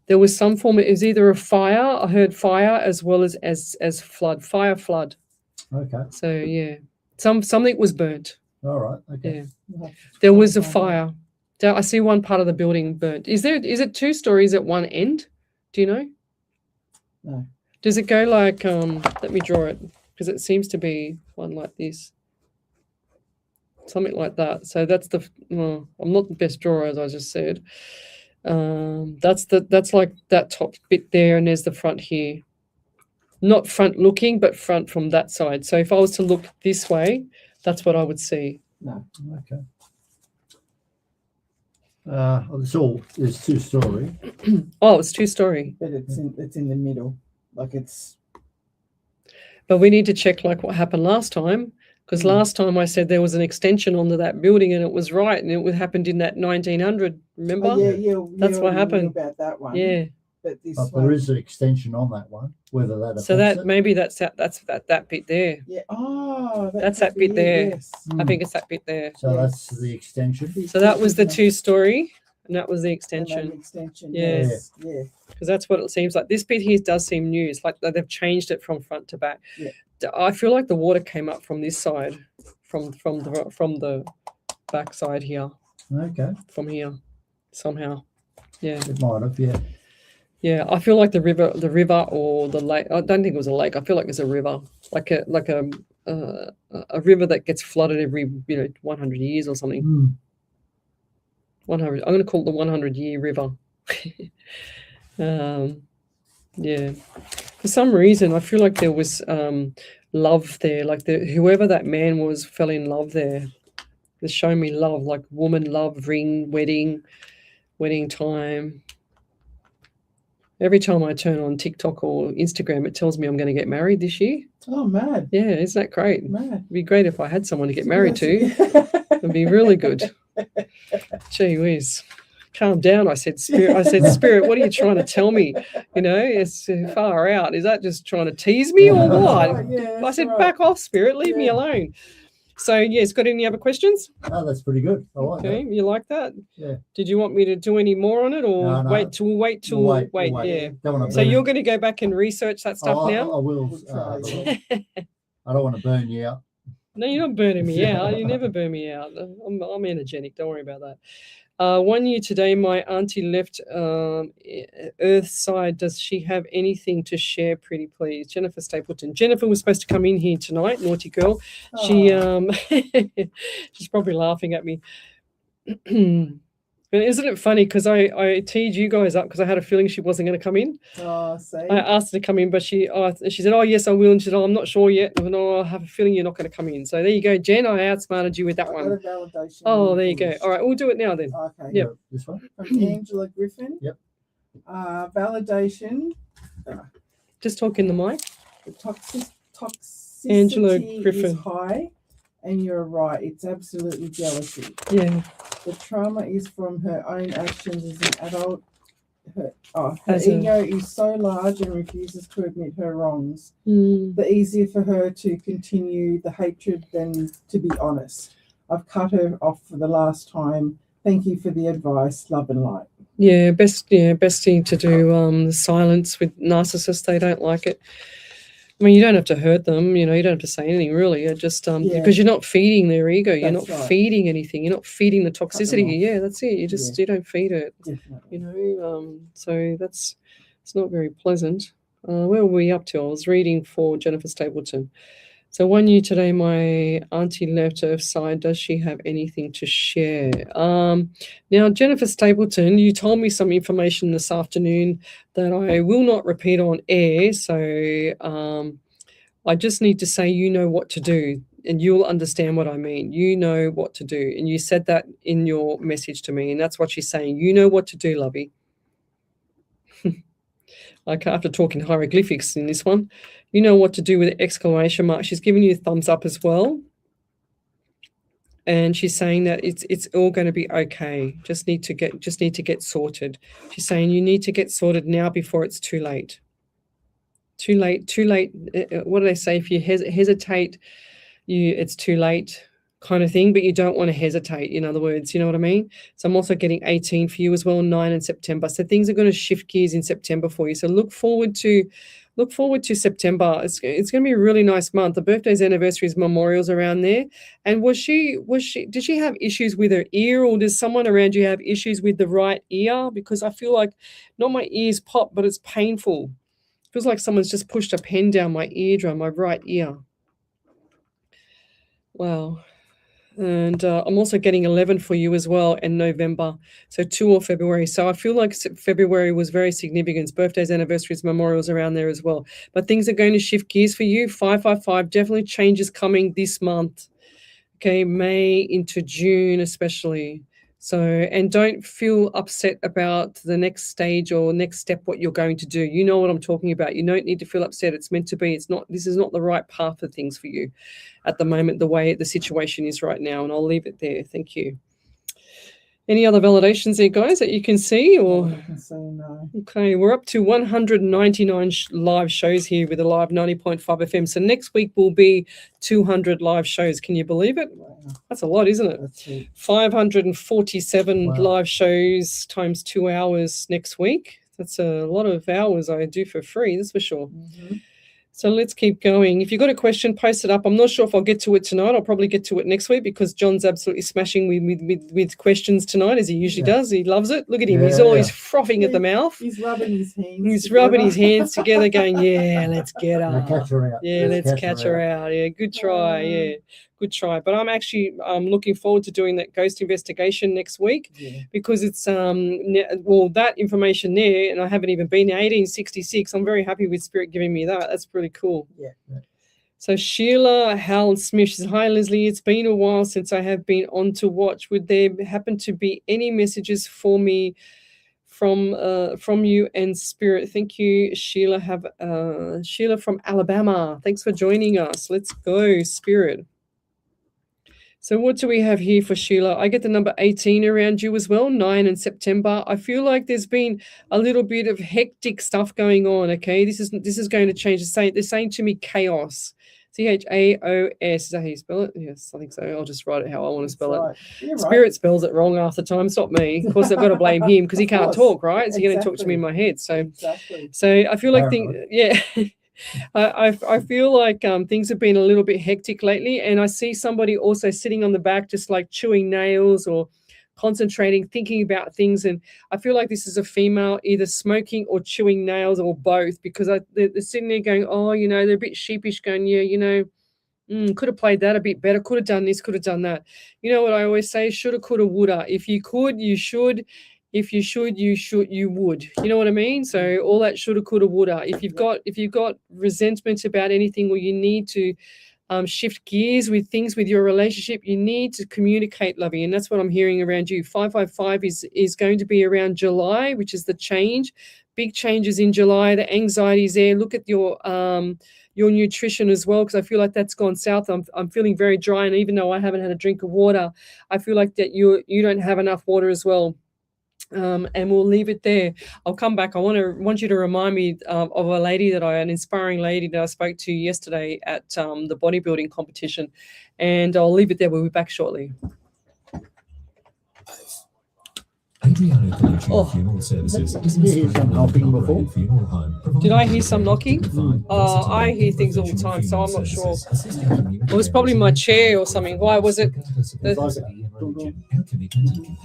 There was some form. It was either a fire. I heard fire as well as flood. Fire, flood. Okay. So yeah, something was burnt. All right. Okay. Yeah. There was a fire. I see one part of the building burnt. Is it 2 stories at one end? Do you know? No. Does it go like let me draw it, because it seems to be one like this. Something like that. So that's I'm not the best drawer, as I just said. That's like that top bit there, and there's the front here. Not front looking, but front from that side. So if I was to look this way, that's what I would see. No. Okay. It's 2-story. Oh, it's 2-story. But it's in the middle. Like it's. But we need to check like what happened last time, because last time I said there was an extension onto that building and it was right, and it happened in that 1900. Remember? Oh, yeah. That's what happened. About that one. Yeah. But there is an extension on that one. Whether that affects so that it. Maybe that's that bit there. Yeah. Oh, that's that bit there. Yes. I think it's that bit there. So that's the extension. So that was the 2-story, and that was the extension. Extension. Yeah. Yes. Yeah. Because that's what it seems like. This bit here does seem new. It's like they've changed it from front to back. Yeah. I feel like the water came up from this side, from the back side here. Okay. From here, somehow. Yeah. It might have. Yeah. Yeah, I feel like the river or the lake. I don't think it was a lake. I feel like it's a river, like a river that gets flooded every 100 years or something. 100. I'm going to call it the 100-year river. Yeah. For some reason, I feel like there was love there. Like whoever that man was fell in love there. They're showing me love, like woman love, ring, wedding time. Every time I turn on TikTok or Instagram, it tells me I'm going to get married this year. Oh, mad. Yeah, isn't that great? Mad. It'd be great if I had someone to get married to. It'd be really good. Gee whiz. Calm down, I said, Spirit. Spirit, what are you trying to tell me? It's far out. Is that just trying to tease me or what? Yeah, I said, back off, Spirit. Leave me alone. So, yes, got any other questions? Oh, that's pretty good. I like that. You like that? Yeah. Did you want me to do any more on it, or no. wait? Yeah. So you're going to go back and research that stuff now? I will. I don't want to burn you out. No, you're not burning me out. You never burn me out. I'm energetic. Don't worry about that. 1 year today, my auntie left Earth side. Does she have anything to share? Pretty please, Jennifer Stapleton. Jennifer was supposed to come in here tonight. Naughty girl. She she's probably laughing at me. But isn't it funny? Because I teed you guys up because I had a feeling she wasn't going to come in. Oh, see. I asked her to come in, but she said, "Oh yes, I will." And she said, "Oh, I'm not sure yet." And I have a feeling you're not going to come in. So there you go, Jen. I outsmarted you with that one. Oh, there you go. All right, we'll do it now then. Okay. Yep. This one from Angela Griffin. Yep. Validation. Just talk in the mic. The toxicity Angela is Griffin. high, and you're right. It's absolutely jealousy. Yeah. The trauma is from her own actions as an adult. Her As ego is so large and refuses to admit her wrongs. Mm. The easier for her to continue the hatred than to be honest. I've cut her off for the last time. Thank you for the advice. Love and light. Yeah, best thing to do. Silence with narcissists. They don't like it. I mean, you don't have to hurt them. You don't have to say anything really. It just because you're not feeding their ego. You're not feeding anything. You're not feeding the toxicity. Yeah, that's it. You don't feed it. Definitely. So it's not very pleasant. Where were we up to? I was reading for Jennifer Stapleton. So 1 year today, my auntie left her side. Does she have anything to share? Now, Jennifer Stapleton, you told me some information this afternoon that I will not repeat on air. So I just need to say, you know what to do, and you'll understand what I mean. You know what to do. And you said that in your message to me, and that's what she's saying. You know what to do, lovey. Like I have to talk in hieroglyphics in this one. You know what to do with the exclamation mark. She's giving you a thumbs up as well. And she's saying that it's all going to be okay. Just need to get sorted. She's saying you need to get sorted now before it's too late. Too late. What do they say? If you hesitate, it's too late kind of thing, but you don't want to hesitate, in other words, you know what I mean? So I'm also getting 18 for you as well, 9 in September. So things are going to shift gears in September for you. So look forward to September. It's going to be a really nice month. The birthdays, anniversaries, memorials around there. And did she have issues with her ear, or does someone around you have issues with the right ear? Because I feel like not my ears pop, but it's painful. It feels like someone's just pushed a pen down my eardrum, my right ear. Wow. And I'm also getting 11 for you as well in November. So 2 or February. So I feel like February was very significant. Birthdays, anniversaries, memorials around there as well. But things are going to shift gears for you. 555, definitely changes coming this month. Okay, May into June especially. So, and don't feel upset about the next stage or next step, what you're going to do. You know what I'm talking about. You don't need to feel upset. It's meant to be. This is not the right path of things for you at the moment, the way the situation is right now. And I'll leave it there. Thank you. Any other validations there, guys, that you can see? Or I can say no. Okay, we're up to 199 live shows here with a live 90.5 FM. So next week will be 200 live shows. Can you believe it? Wow. That's a lot, isn't it? That's it. 547 live shows times 2 hours next week. That's a lot of hours I do for free, that's for sure. Mm-hmm. So let's keep going. If you've got a question, post it up. I'm not sure if I'll get to it tonight. I'll probably get to it next week because John's absolutely smashing with questions tonight, as he usually does. He loves it. Look at him. He's always frothing at the mouth. He's rubbing his hands. He's rubbing his hands together going, yeah, let's get her. Catch her out. Yeah, let's catch her out. Yeah, good try. Yeah, good try. But I'm actually looking forward to doing that ghost investigation next week because it's, that information there, and I haven't even been there, 1866. I'm very happy with Spirit giving me that. That's pretty cool. Yeah. So Sheila Howell Smith says, hi, Lesley. It's been a while since I have been on to watch. Would there happen to be any messages for me from you and Spirit? Thank you, Sheila. Sheila from Alabama. Thanks for joining us. Let's go, Spirit. So what do we have here for Sheila? I get the number 18 around you as well, 9 in September. I feel like there's been a little bit of hectic stuff going on, okay? This is going to change. They're saying to me chaos. CHAOS. Is that how you spell it? Yes, I think so. I'll just write it how I want to spell it. Spirit spells it wrong half the time. It's not me. Of course, I've got to blame him because he can't talk, right? So you're going to talk to me in my head. So I feel like I feel like things have been a little bit hectic lately, and I see somebody also sitting on the back just like chewing nails or concentrating, thinking about things, and I feel like this is a female either smoking or chewing nails or both, because they're sitting there going, they're a bit sheepish, going, could have played that a bit better, could have done this, could have done that. You know what I always say? Shoulda, coulda, woulda. If you could, you should. If you should, you would. You know what I mean? So all that shoulda, coulda, woulda. If you've got resentment about anything, or you need to shift gears with things with your relationship, you need to communicate, lovey. And that's what I'm hearing around you. 555 is going to be around July, which is the change. Big changes in July. The anxiety is there. Look at your nutrition as well, because I feel like that's gone south. I'm feeling very dry, and even though I haven't had a drink of water, I feel like that you don't have enough water as well. And we'll leave it there. I'll come back. I want you to remind me of an inspiring lady that I spoke to yesterday at the bodybuilding competition, and I'll leave it there. We'll be back shortly. Adriano Collection Funeral Services. Did you hear some knocking before? Did I hear some knocking? I hear things all the time, so I'm not sure. It was probably my chair or something.Hy was it?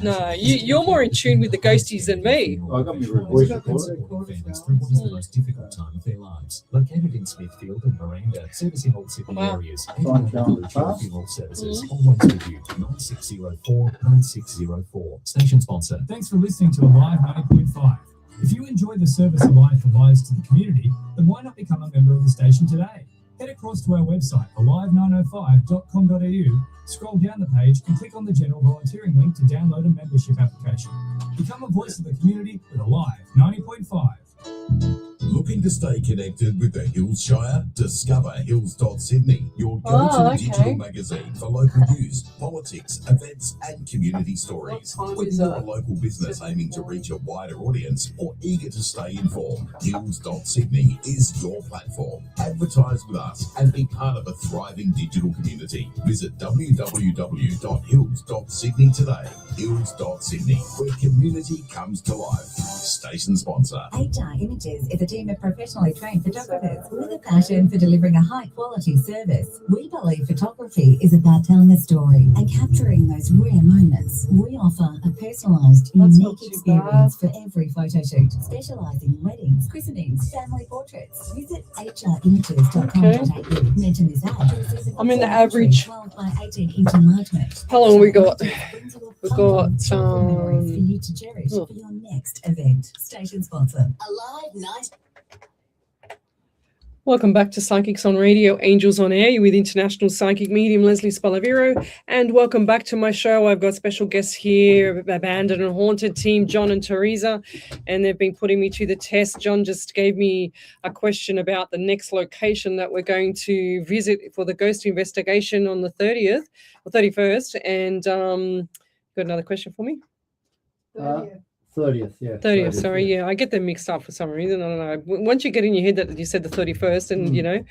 No, you're more in tune with the ghosties than me. I got my voice recorded. What was the most difficult time of their lives? Located in Smithfield and Miranda, servicing all Sydney areas. Adriano Funeral Services. Always with you. 9604 9604. Station sponsor. Thanks for listening to Alive 90.5. If you enjoy the service Alive provides to the community, then why not become a member of the station today? Head across to our website, alive905.com.au, scroll down the page and click on the general volunteering link to download a membership application. Become a voice of the community with Alive 90.5. Looking to stay connected with the Hills Shire? Discover Hills.Sydney, your go-to digital magazine for local news, politics, events and community stories. Whether you're a local business aiming to reach a wider audience or eager to stay informed, Hills.Sydney is your platform. Advertise with us and be part of a thriving digital community. Visit www.hills.sydney today. Hills.Sydney, where community comes to life. Station sponsor. HR Images is a team of professionally trained photographers with a passion for delivering a high-quality service. We believe photography is about telling a story and capturing those rare moments. We offer a personalised, unique experience for every photo shoot, specialising in weddings, christenings, family portraits. Visit hrimages.com.au. Mention this ad. I'm in the average. 12 by 18 inch enlargement. How long we got? We've got memories for you to cherish for your next event. Station sponsor. Alive Night. Welcome back to Psychics on Radio, Angels on Air. You're with International Psychic Medium Lesley Spaliviero, and welcome back to my show. I've got special guests here, Abandoned and Haunted team, John and Teresa, and they've been putting me to the test. John just gave me a question about the next location that we're going to visit for the ghost investigation on the 30th or 31st, and got another question for me? 30th, yeah. 30th, sorry, yeah. I get them mixed up for some reason. I don't know. Once you get in your head that you said the 31st and, you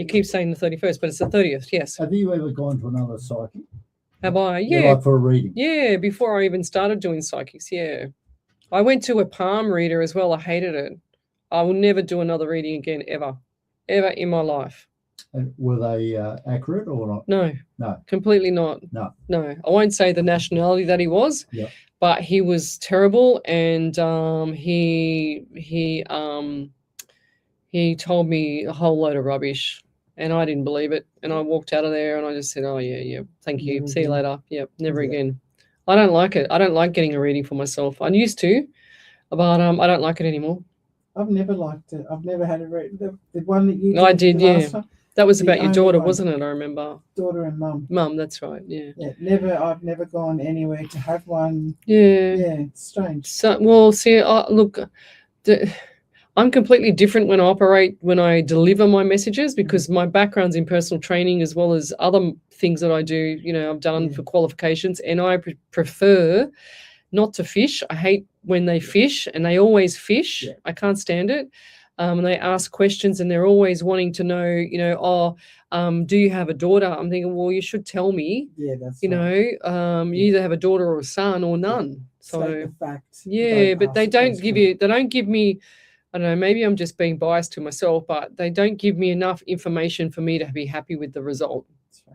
keep saying the 31st, but it's the 30th, yes. Have you ever gone to another psychic? Have I? Yeah. Like for a reading? Yeah, before I even started doing psychics, yeah. I went to a palm reader as well. I hated it. I will never do another reading again, ever in my life. And were they accurate or not? No, completely not. No. I won't say the nationality that he was. Yeah. But he was terrible, and he told me a whole load of rubbish, and I didn't believe it. And I walked out of there, and I just said, "Oh yeah, thank you. See you later. Yep, never again." I don't like it. I don't like getting a reading for myself. I used to, but I don't like it anymore. I've never liked it. I've never had a reading. The one that you did. I did, yeah. Time. That was about your daughter, wasn't it? I remember. Daughter and mum. Mum, that's right. Yeah. Yeah. I've never gone anywhere to have one. Yeah. Yeah. It's strange. So, well, see, look, I'm completely different when I deliver my messages, because my background's in personal training as well as other things that I do. I've done for qualifications, and I prefer not to fish. I hate when they fish, and they always fish. Yeah. I can't stand it. And they ask questions, and they're always wanting to know, do you have a daughter? I'm thinking, well, you should tell me. Yeah, that's you either have a daughter or a son or none. So the fact. Yeah, but they don't give me, I don't know, maybe I'm just being biased to myself, but they don't give me enough information for me to be happy with the result.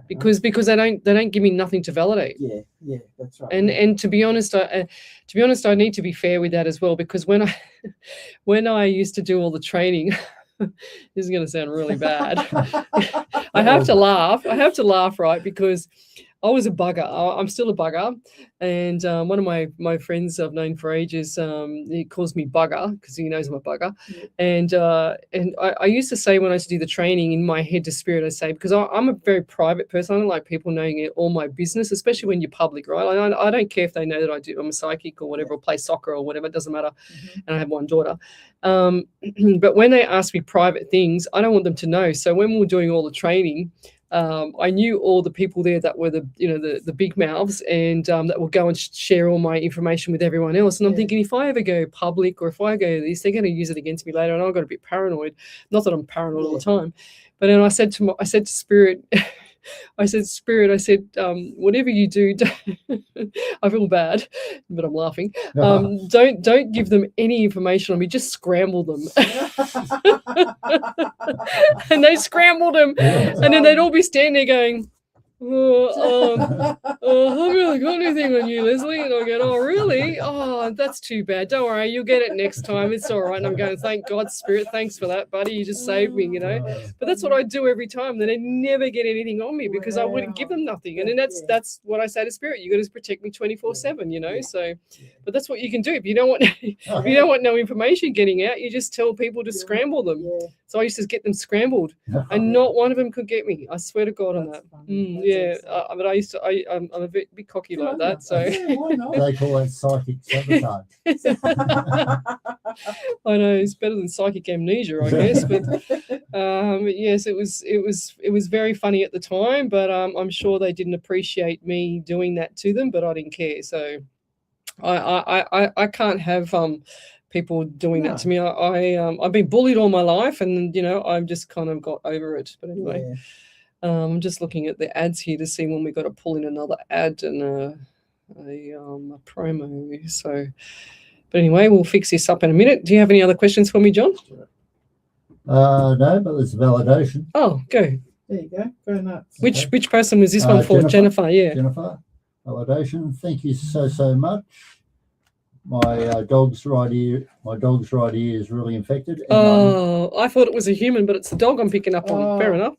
Because they don't give me nothing to validate. Yeah, that's right. And to be honest, I need to be fair with that as well, because when I used to do all the training, this is going to sound really bad. I have to laugh, right? Because I was a bugger. I'm still a bugger. And one of my friends I've known for ages, he calls me Bugger because he knows I'm a bugger. And I used to say when I used to do the training in my head to spirit, I say, because I'm a very private person. I don't like people knowing all my business, especially when you're public, right? I don't care if they know that I'm a psychic or whatever, or play soccer or whatever. It doesn't matter. And I have one daughter. But when they ask me private things, I don't want them to know. So when we were doing all the training, I knew all the people there that were the big mouths and that will go and share all my information with everyone else. And I'm thinking, if I ever go public or if I go this, they're going to use it against me later. And I got a bit paranoid. Not that I'm paranoid all the time, but then I said to Spirit, whatever you do, I feel bad, but I'm laughing. Don't give them any information on me. Just scramble them. And they scrambled them, and then they'd all be standing there going, I haven't really got anything on you, Lesley. And I go, oh, really? Oh, that's too bad. Don't worry, you'll get it next time. It's all right. And I'm going, thank God, Spirit. Thanks for that, buddy. You just saved me, But that's what I do every time. Then they never get anything on me because I wouldn't give them nothing. And then that's what I say to Spirit. You got to protect me 24/7, So, but that's what you can do. If you don't want no information getting out, you just tell people to scramble them. So I used to get them scrambled, and not one of them could get me. I swear to God on that. But I'm a bit cocky like that. So they call it psychic sabotage. I know it's better than psychic amnesia, I guess. But yes, it was very funny at the time. But I'm sure they didn't appreciate me doing that to them. But I didn't care. So I can't have people doing that to me. I've been bullied all my life, and I've just kind of got over it. But anyway. I'm just looking at the ads here to see when we got to pull in another ad and a promo. So, but anyway, we'll fix this up in a minute. Do you have any other questions for me, John? No, but there's validation. Oh, go. There you go. Go nuts. Which person was this one for? Jennifer. Yeah. Jennifer. Validation. Thank you so much. My dog's right ear is really infected. And I thought it was a human, but it's the dog I'm picking up on. Fair enough.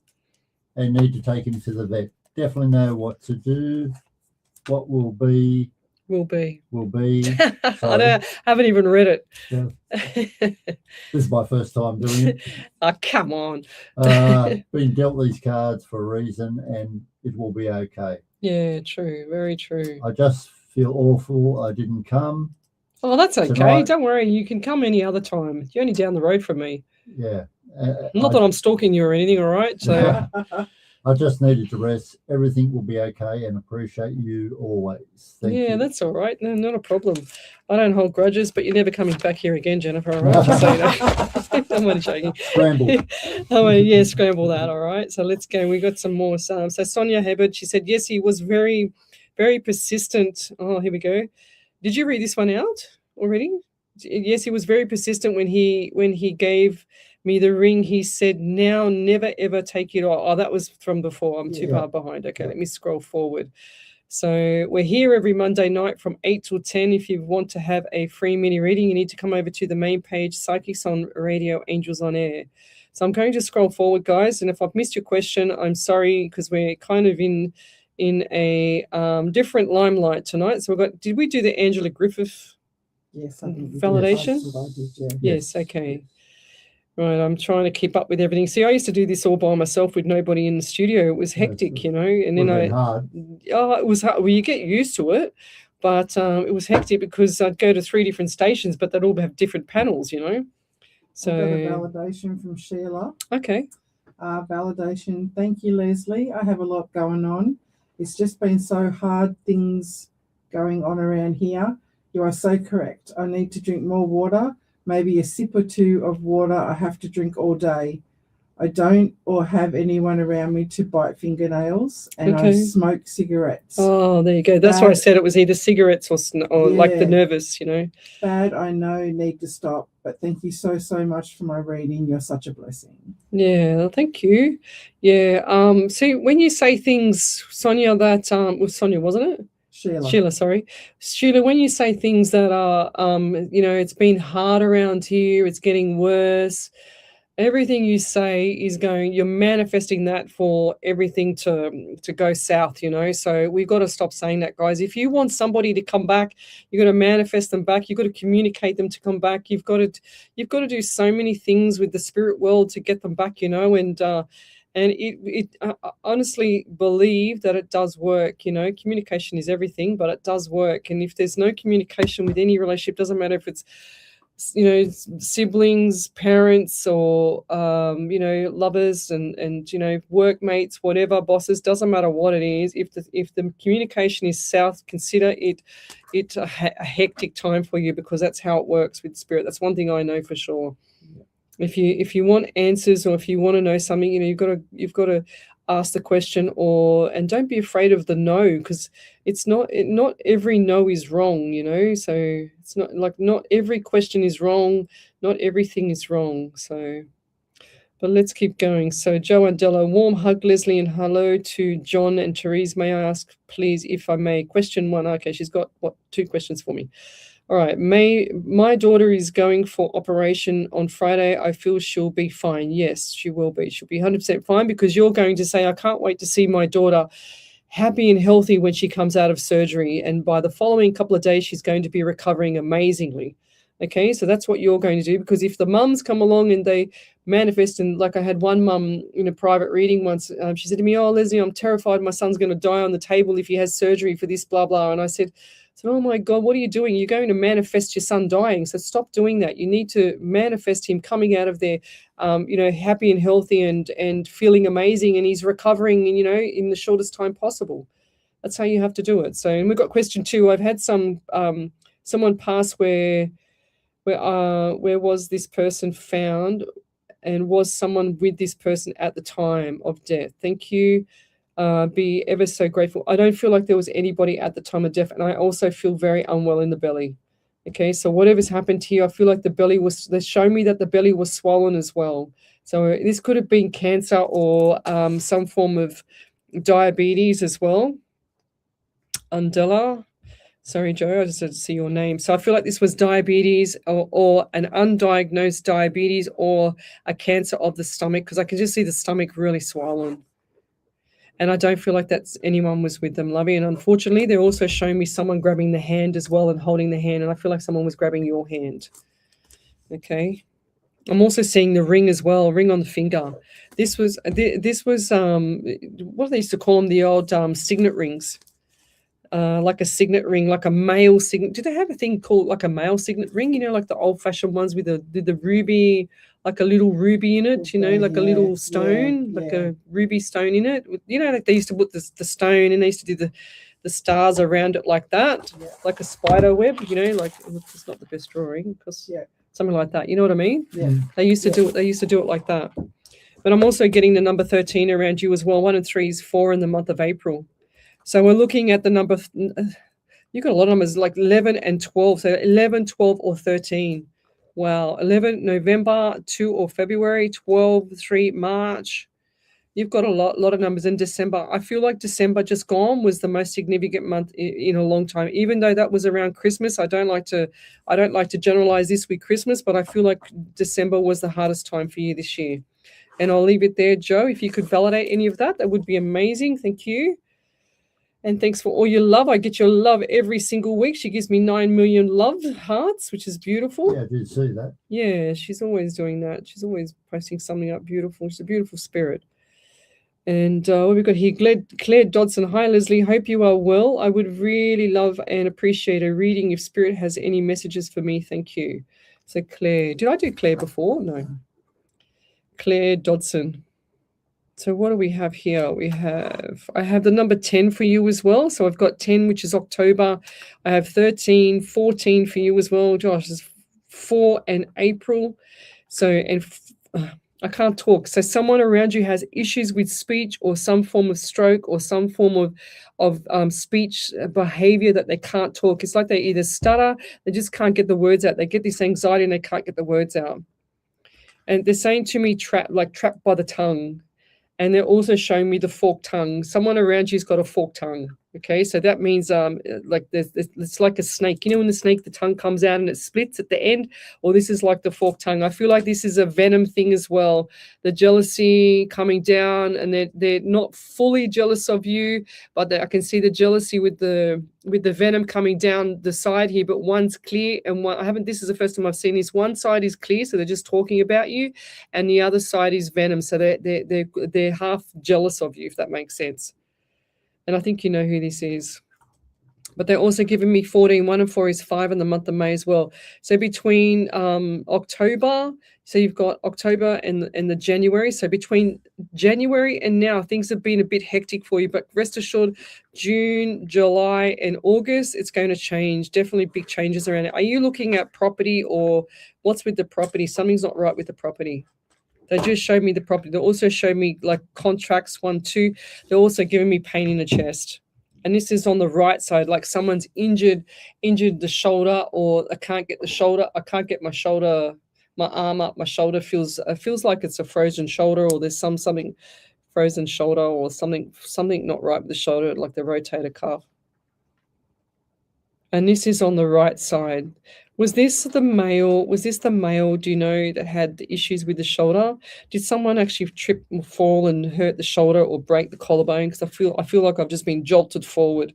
And need to take him to the vet. Definitely know what to do. What will be. I haven't even read it. Yeah. This is my first time doing it. Oh, come on. Been dealt these cards for a reason, and it will be okay. Yeah, true. Very true. I just feel awful. I didn't come. Oh, that's okay. Tonight. Don't worry. You can come any other time. You're only down the road from me. Yeah. Not that I'm stalking you or anything, all right? So I just needed to rest. Everything will be okay, and appreciate you always. Thank you. That's all right. No, not a problem. I don't hold grudges, but you're never coming back here again, Jennifer, all right? Just so you know. I'm only joking. Scramble. Scramble that, all right? So let's go. We got some more. So Sonia Hebert, she said, yes, he was very, very persistent. Oh, here we go. Did you read this one out already? Yes, he was very persistent when he gave me the ring. He said, now never ever take it off. Oh, that was from before. I'm too far behind. Okay, let me scroll forward. So we're here every Monday night from 8 till 10. If you want to have a free mini reading, you need to come over to the main page, Psychics on Radio, Angels on Air. So I'm going to scroll forward, guys. And if I've missed your question, I'm sorry, because we're kind of in a different limelight tonight. So did we do the Angela Griffith validation? Yes, okay. Right, I'm trying to keep up with everything. See, I used to do this all by myself with nobody in the studio. It was hectic, And then it was hard. Well, you get used to it, but it was hectic because I'd go to 3 different stations, but they'd all have different panels, So I've got a validation from Sheila. Okay. Validation. Thank you, Lesley. I have a lot going on. It's just been so hard, things going on around here. You are so correct. I need to drink more water. Maybe a sip or 2 of water I have to drink all day. I don't or have anyone around me to bite fingernails, and I smoke cigarettes. Oh, there you go. That's why I said it was either cigarettes or like the nervous, Bad, I know, need to stop. But thank you so much for my reading. You're such a blessing. Yeah, thank you. Yeah. See, when you say things, Sonia, that was Sonia, wasn't it? Sheila, sorry. Sheila, when you say things that are, it's been hard around here, it's getting worse, Everything you say is you're manifesting that for everything to go south, you know. So we've got to stop saying that, guys. If you want somebody to come back, you've got to manifest them back. You've got to communicate them to come back. You've got to do so many things with the spirit world to get them back, you know. And I honestly believe that it does work, you know. Communication is everything, but it does work. And if there's no communication with any relationship, doesn't matter if it's, you know, siblings, parents, or you know, lovers and you know, workmates, whatever, bosses, doesn't matter what it is. If the communication is south, consider it a hectic time for you, because that's how it works with spirit. That's one thing I know for sure. If you want answers, or if you want to know something, you know, you've got to ask the question, and don't be afraid of the no, because it's not every no is wrong, you know. So it's not every question is wrong, not everything is wrong. So, but let's keep going. So Joe Andela, warm hug, Lesley, and hello to John and Therese. May I ask, please, if I may? Question 1. Okay, she's got 2 questions for me. All right. My daughter is going for operation on Friday. I feel she'll be fine. Yes, she will be. She'll be 100% fine, because you're going to say, I can't wait to see my daughter happy and healthy when she comes out of surgery. And by the following couple of days, she's going to be recovering amazingly. Okay, so that's what you're going to do, because if the mums come along and they manifest, and like I had one mum in a private reading once, she said to me, oh, Lesley, I'm terrified my son's going to die on the table if he has surgery for this, blah, blah. And I said, oh my God, what are you doing? You're going to manifest your son dying. So stop doing that. You need to manifest him coming out of there, you know, happy and healthy and feeling amazing, and he's recovering, you know, in the shortest time possible. That's how you have to do it. So, and we've got question 2. I've had someone pass where was this person found, and was someone with this person at the time of death? Thank you. Be ever so grateful. I don't feel like there was anybody at the time of death, and I also feel very unwell in the belly. Okay, so whatever's happened here, I feel like the belly they showed me that the belly was swollen as well. So this could have been cancer or some form of diabetes as well. Undella. Sorry, Joe, I just had to see your name. So I feel like this was diabetes or an undiagnosed diabetes or a cancer of the stomach, because I can just see the stomach really swollen. And I don't feel like anyone was with them, Lovey. And unfortunately, they're also showing me someone grabbing the hand as well and holding the hand. And I feel like someone was grabbing your hand. Okay. I'm also seeing the ring as well, ring on the finger. This was what they used to call them, the old signet rings. Like a signet ring, like a male signet. Do they have a thing called like a male signet ring? You know, like the old-fashioned ones with the ruby, like a little ruby in it, you know, like a little stone, like a ruby stone in it. You know, like they used to put the stone, and they used to do the stars around it like that, like a spider web, you know, like it's not the best drawing, because something like that. You know what I mean? Yeah. They used to do it. They used to do it like that. But I'm also getting the number 13 around you as well. 1 and 3 is 4 in the month of April. So we're looking at the number. You've got a lot of numbers, like 11 and 12. So 11, 12, or 13. Wow. 11 November, 2 or February, 12, 3 March. You've got a lot of numbers in December. I feel like December just gone was the most significant month in a long time. Even though that was around Christmas, I don't like to generalize this with Christmas, but I feel like December was the hardest time for you this year. And I'll leave it there, Joe. If you could validate any of that, that would be amazing. Thank you. And thanks for all your love. I get your love every single week. She gives me 9 million love hearts, which is beautiful. Yeah, I did see that. Yeah, she's always doing that. She's always posting something up beautiful. She's a beautiful spirit. And what we've got here, Claire Dodson. Hi, Lesley. Hope you are well. I would really love and appreciate a reading if Spirit has any messages for me. Thank you. So Claire. Did I do Claire before? No. Claire Dodson. So what do we have here? I have the number 10 for you as well. So I've got 10, which is October. I have 13, 14 for you as well. Josh, is 4 and April. So, and I can't talk. So someone around you has issues with speech or some form of stroke or some form of speech behavior that they can't talk. It's like they either stutter, they just can't get the words out. They get this anxiety and they can't get the words out. And they're saying to me, trapped by the tongue. And they're also showing me the forked tongue. Someone around you's got a forked tongue. Okay, so that means like it's like a snake. You know when the snake, the tongue comes out and it splits at the end? Or this is like the forked tongue. I feel like this is a venom thing as well. The jealousy coming down, and they're not fully jealous of you, but I can see the jealousy with the venom coming down the side here, but one's clear and one this is the first time I've seen this. One side is clear, so they're just talking about you, and the other side is venom. So they're half jealous of you, if that makes sense. And I think you know who this is. But they're also giving me 14. 1 and 4 is 5 in the month of May as well. So between October, so you've got October and the January. So between January and now, things have been a bit hectic for you. But rest assured, June, July, and August, it's going to change. Definitely big changes around it. Are you looking at property, or what's with the property? Something's not right with the property. They just showed me the property. They also showed me like contracts 1, 2. They're also giving me pain in the chest. And this is on the right side, like someone's injured the shoulder, or I can't get the shoulder. I can't get my shoulder, my arm up. My shoulder feels like it's a frozen shoulder, or there's something frozen shoulder, or something not right with the shoulder, like the rotator cuff. And this is on the right side. Was this the male? Do you know, that had the issues with the shoulder? Did someone actually trip or fall and hurt the shoulder or break the collarbone? Because I feel like I've just been jolted forward.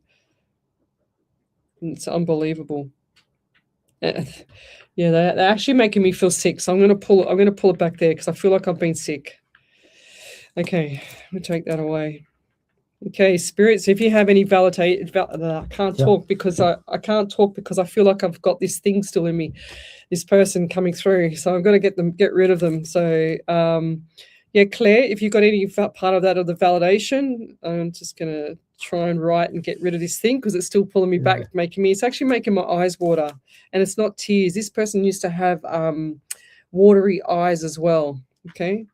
It's unbelievable. Yeah, they're actually making me feel sick. So I'm gonna pull it back there because I feel like I've been sick. Okay, we'll take that away. Okay, spirits, if you have any I can't talk because I can't talk because I feel like I've got this thing still in me, this person coming through. So I'm going to get rid of them. So, yeah, Claire, if you've got any part of that of the validation, I'm just going to try and write and get rid of this thing because it's still pulling me back, it's actually making my eyes water. And it's not tears. This person used to have watery eyes as well. Okay,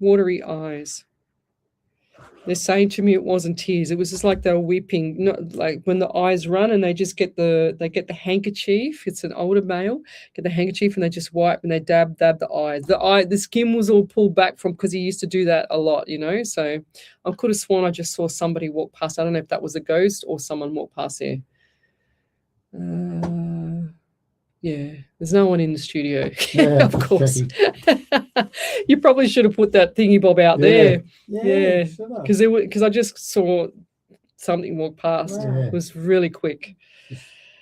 watery eyes. They're saying to me it wasn't tears. It was just like they were weeping, not like when the eyes run and they just get the handkerchief. It's an older male, get the handkerchief and they just wipe and they dab the eyes. The skin was all pulled back from because he used to do that a lot, you know. So I could have sworn I just saw somebody walk past. I don't know if that was a ghost or someone walked past there. Yeah, there's no one in the studio. Yeah, of course. You probably should have put that thingy bob out there. Yeah, because I just saw something walk past. Wow. It was really quick.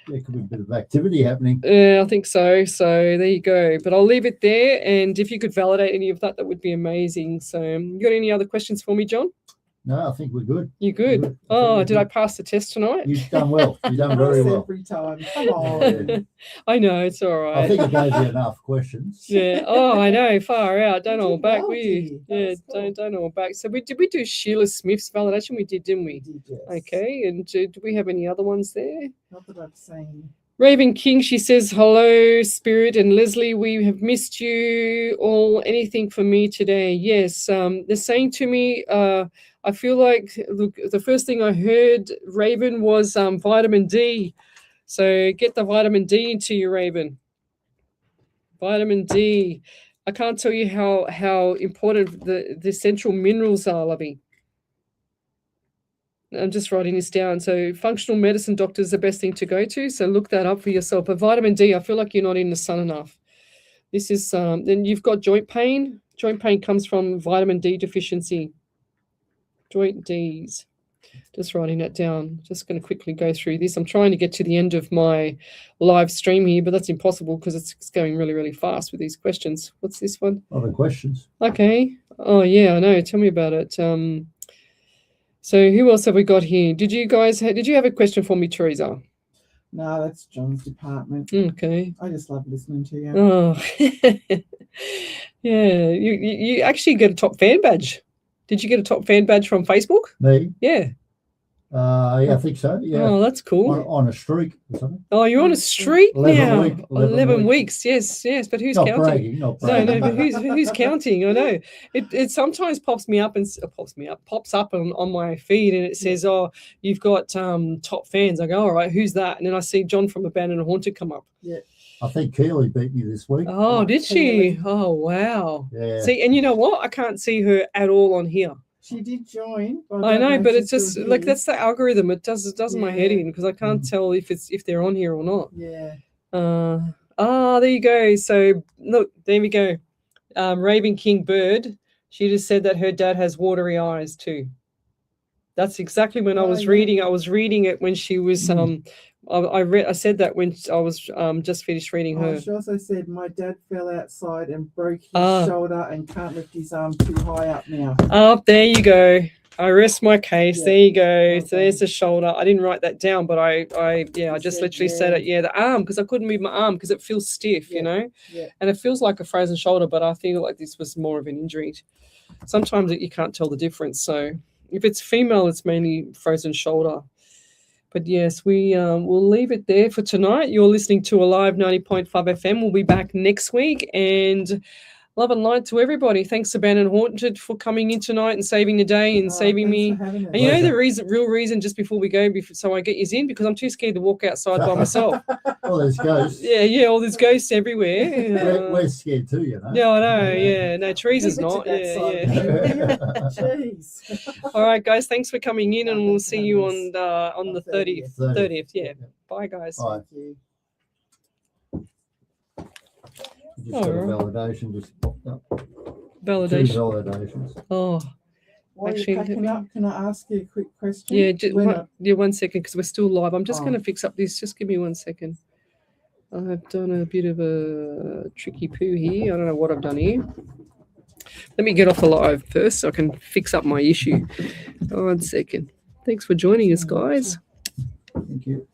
There could be a bit of activity happening. Yeah, I think so. So there you go. But I'll leave it there. And if you could validate any of that, that would be amazing. So you got any other questions for me, John? No, I think we're good. You good? Did I pass the test tonight? You've done well. You've done very well. Every time. Come on. I know, it's all right. I think it gave you enough questions. Yeah. Oh, I know. Far out. Don't hold back. Yeah, don't hold back. So did we do Sheila Smith's validation? We did, didn't we? We did, yes. Okay. And do we have any other ones there? Not that I've seen. Raven King, she says, hello, Spirit and Lesley, we have missed you all. Anything for me today? Yes. They're saying to me, I feel like, look, the first thing I heard, Raven, was vitamin D. So get the vitamin D into you, Raven. Vitamin D. I can't tell you how important the essential minerals are, lovey. I'm just writing this down. So functional medicine doctor is the best thing to go to. So look that up for yourself. But vitamin D, I feel like you're not in the sun enough. This is, then you've got joint pain. Joint pain comes from vitamin D deficiency. Joint Ds. Just writing that down. Just going to quickly go through this. I'm trying to get to the end of my live stream here, but that's impossible because it's going really, really fast with these questions. What's this one? Other questions. Okay. Oh, yeah, I know. Tell me about it. So who else have we got here? Did you have a question for me, Teresa? No, that's John's department. Okay. I just love listening to you. Oh, yeah. You actually get a top fan badge. Did you get a top fan badge from Facebook? Me? Yeah. Yeah, I think so. Yeah. Oh, that's cool. On a streak or something. Oh, you're on a streak 11 weeks. Yes. But who's not counting? Bragging, not bragging. No, but who's counting? I know. It sometimes pops up on my feed, and it says, "Oh, you've got top fans." I go, "All right, who's that?" And then I see John from Abandoned and Haunted come up. Yeah. I think Keely beat me this week. Oh, did she? Oh, wow. Yeah. See, and you know what? I can't see her at all on here. She did join. I know, but it's just like that's the algorithm. It does my head in because I can't tell if they're on here or not. Yeah. There you go. So look, there we go. Raven King Bird. She just said that her dad has watery eyes too. That's exactly when I was reading. I was reading it when she was I said that when I was just finished reading her. She also said my dad fell outside and broke his shoulder and can't lift his arm too high up now. Oh, there you go. I rest my case. There you go. So there's the shoulder. I didn't write that down, but I just literally said it. Yeah, the arm, because I couldn't move my arm because it feels stiff, you know. Yeah. And it feels like a frozen shoulder, but I feel like this was more of an injury. Sometimes you can't tell the difference. So if it's female, it's mainly frozen shoulder. But yes, we'll leave it there for tonight. You're listening to Alive 90.5 FM. We'll be back next week, and love and light to everybody. Thanks to Ben and Haunted for coming in tonight and saving the day and saving me. And you know the real reason, just before we go, so I get you in, because I'm too scared to walk outside by myself. Well, there's ghosts. Yeah, all there's ghosts everywhere. We're scared too, you know. Yeah, I know. Yeah, no, Teresa's not. Yeah. Jeez. All right, guys. Thanks for coming in, and we'll see you on the 30th. 30th. Yeah. Bye, guys. Bye. Just got a validation just popped up. Validation. 2 validations. Oh. While Actually, you're packing up, can I ask you a quick question? Yeah, 1 second, because we're still live. I'm just going to fix up this. Just give me 1 second. I've done a bit of a tricky poo here. I don't know what I've done here. Let me get off the live first so I can fix up my issue. 1 second. Thanks for joining us, guys. Thank you.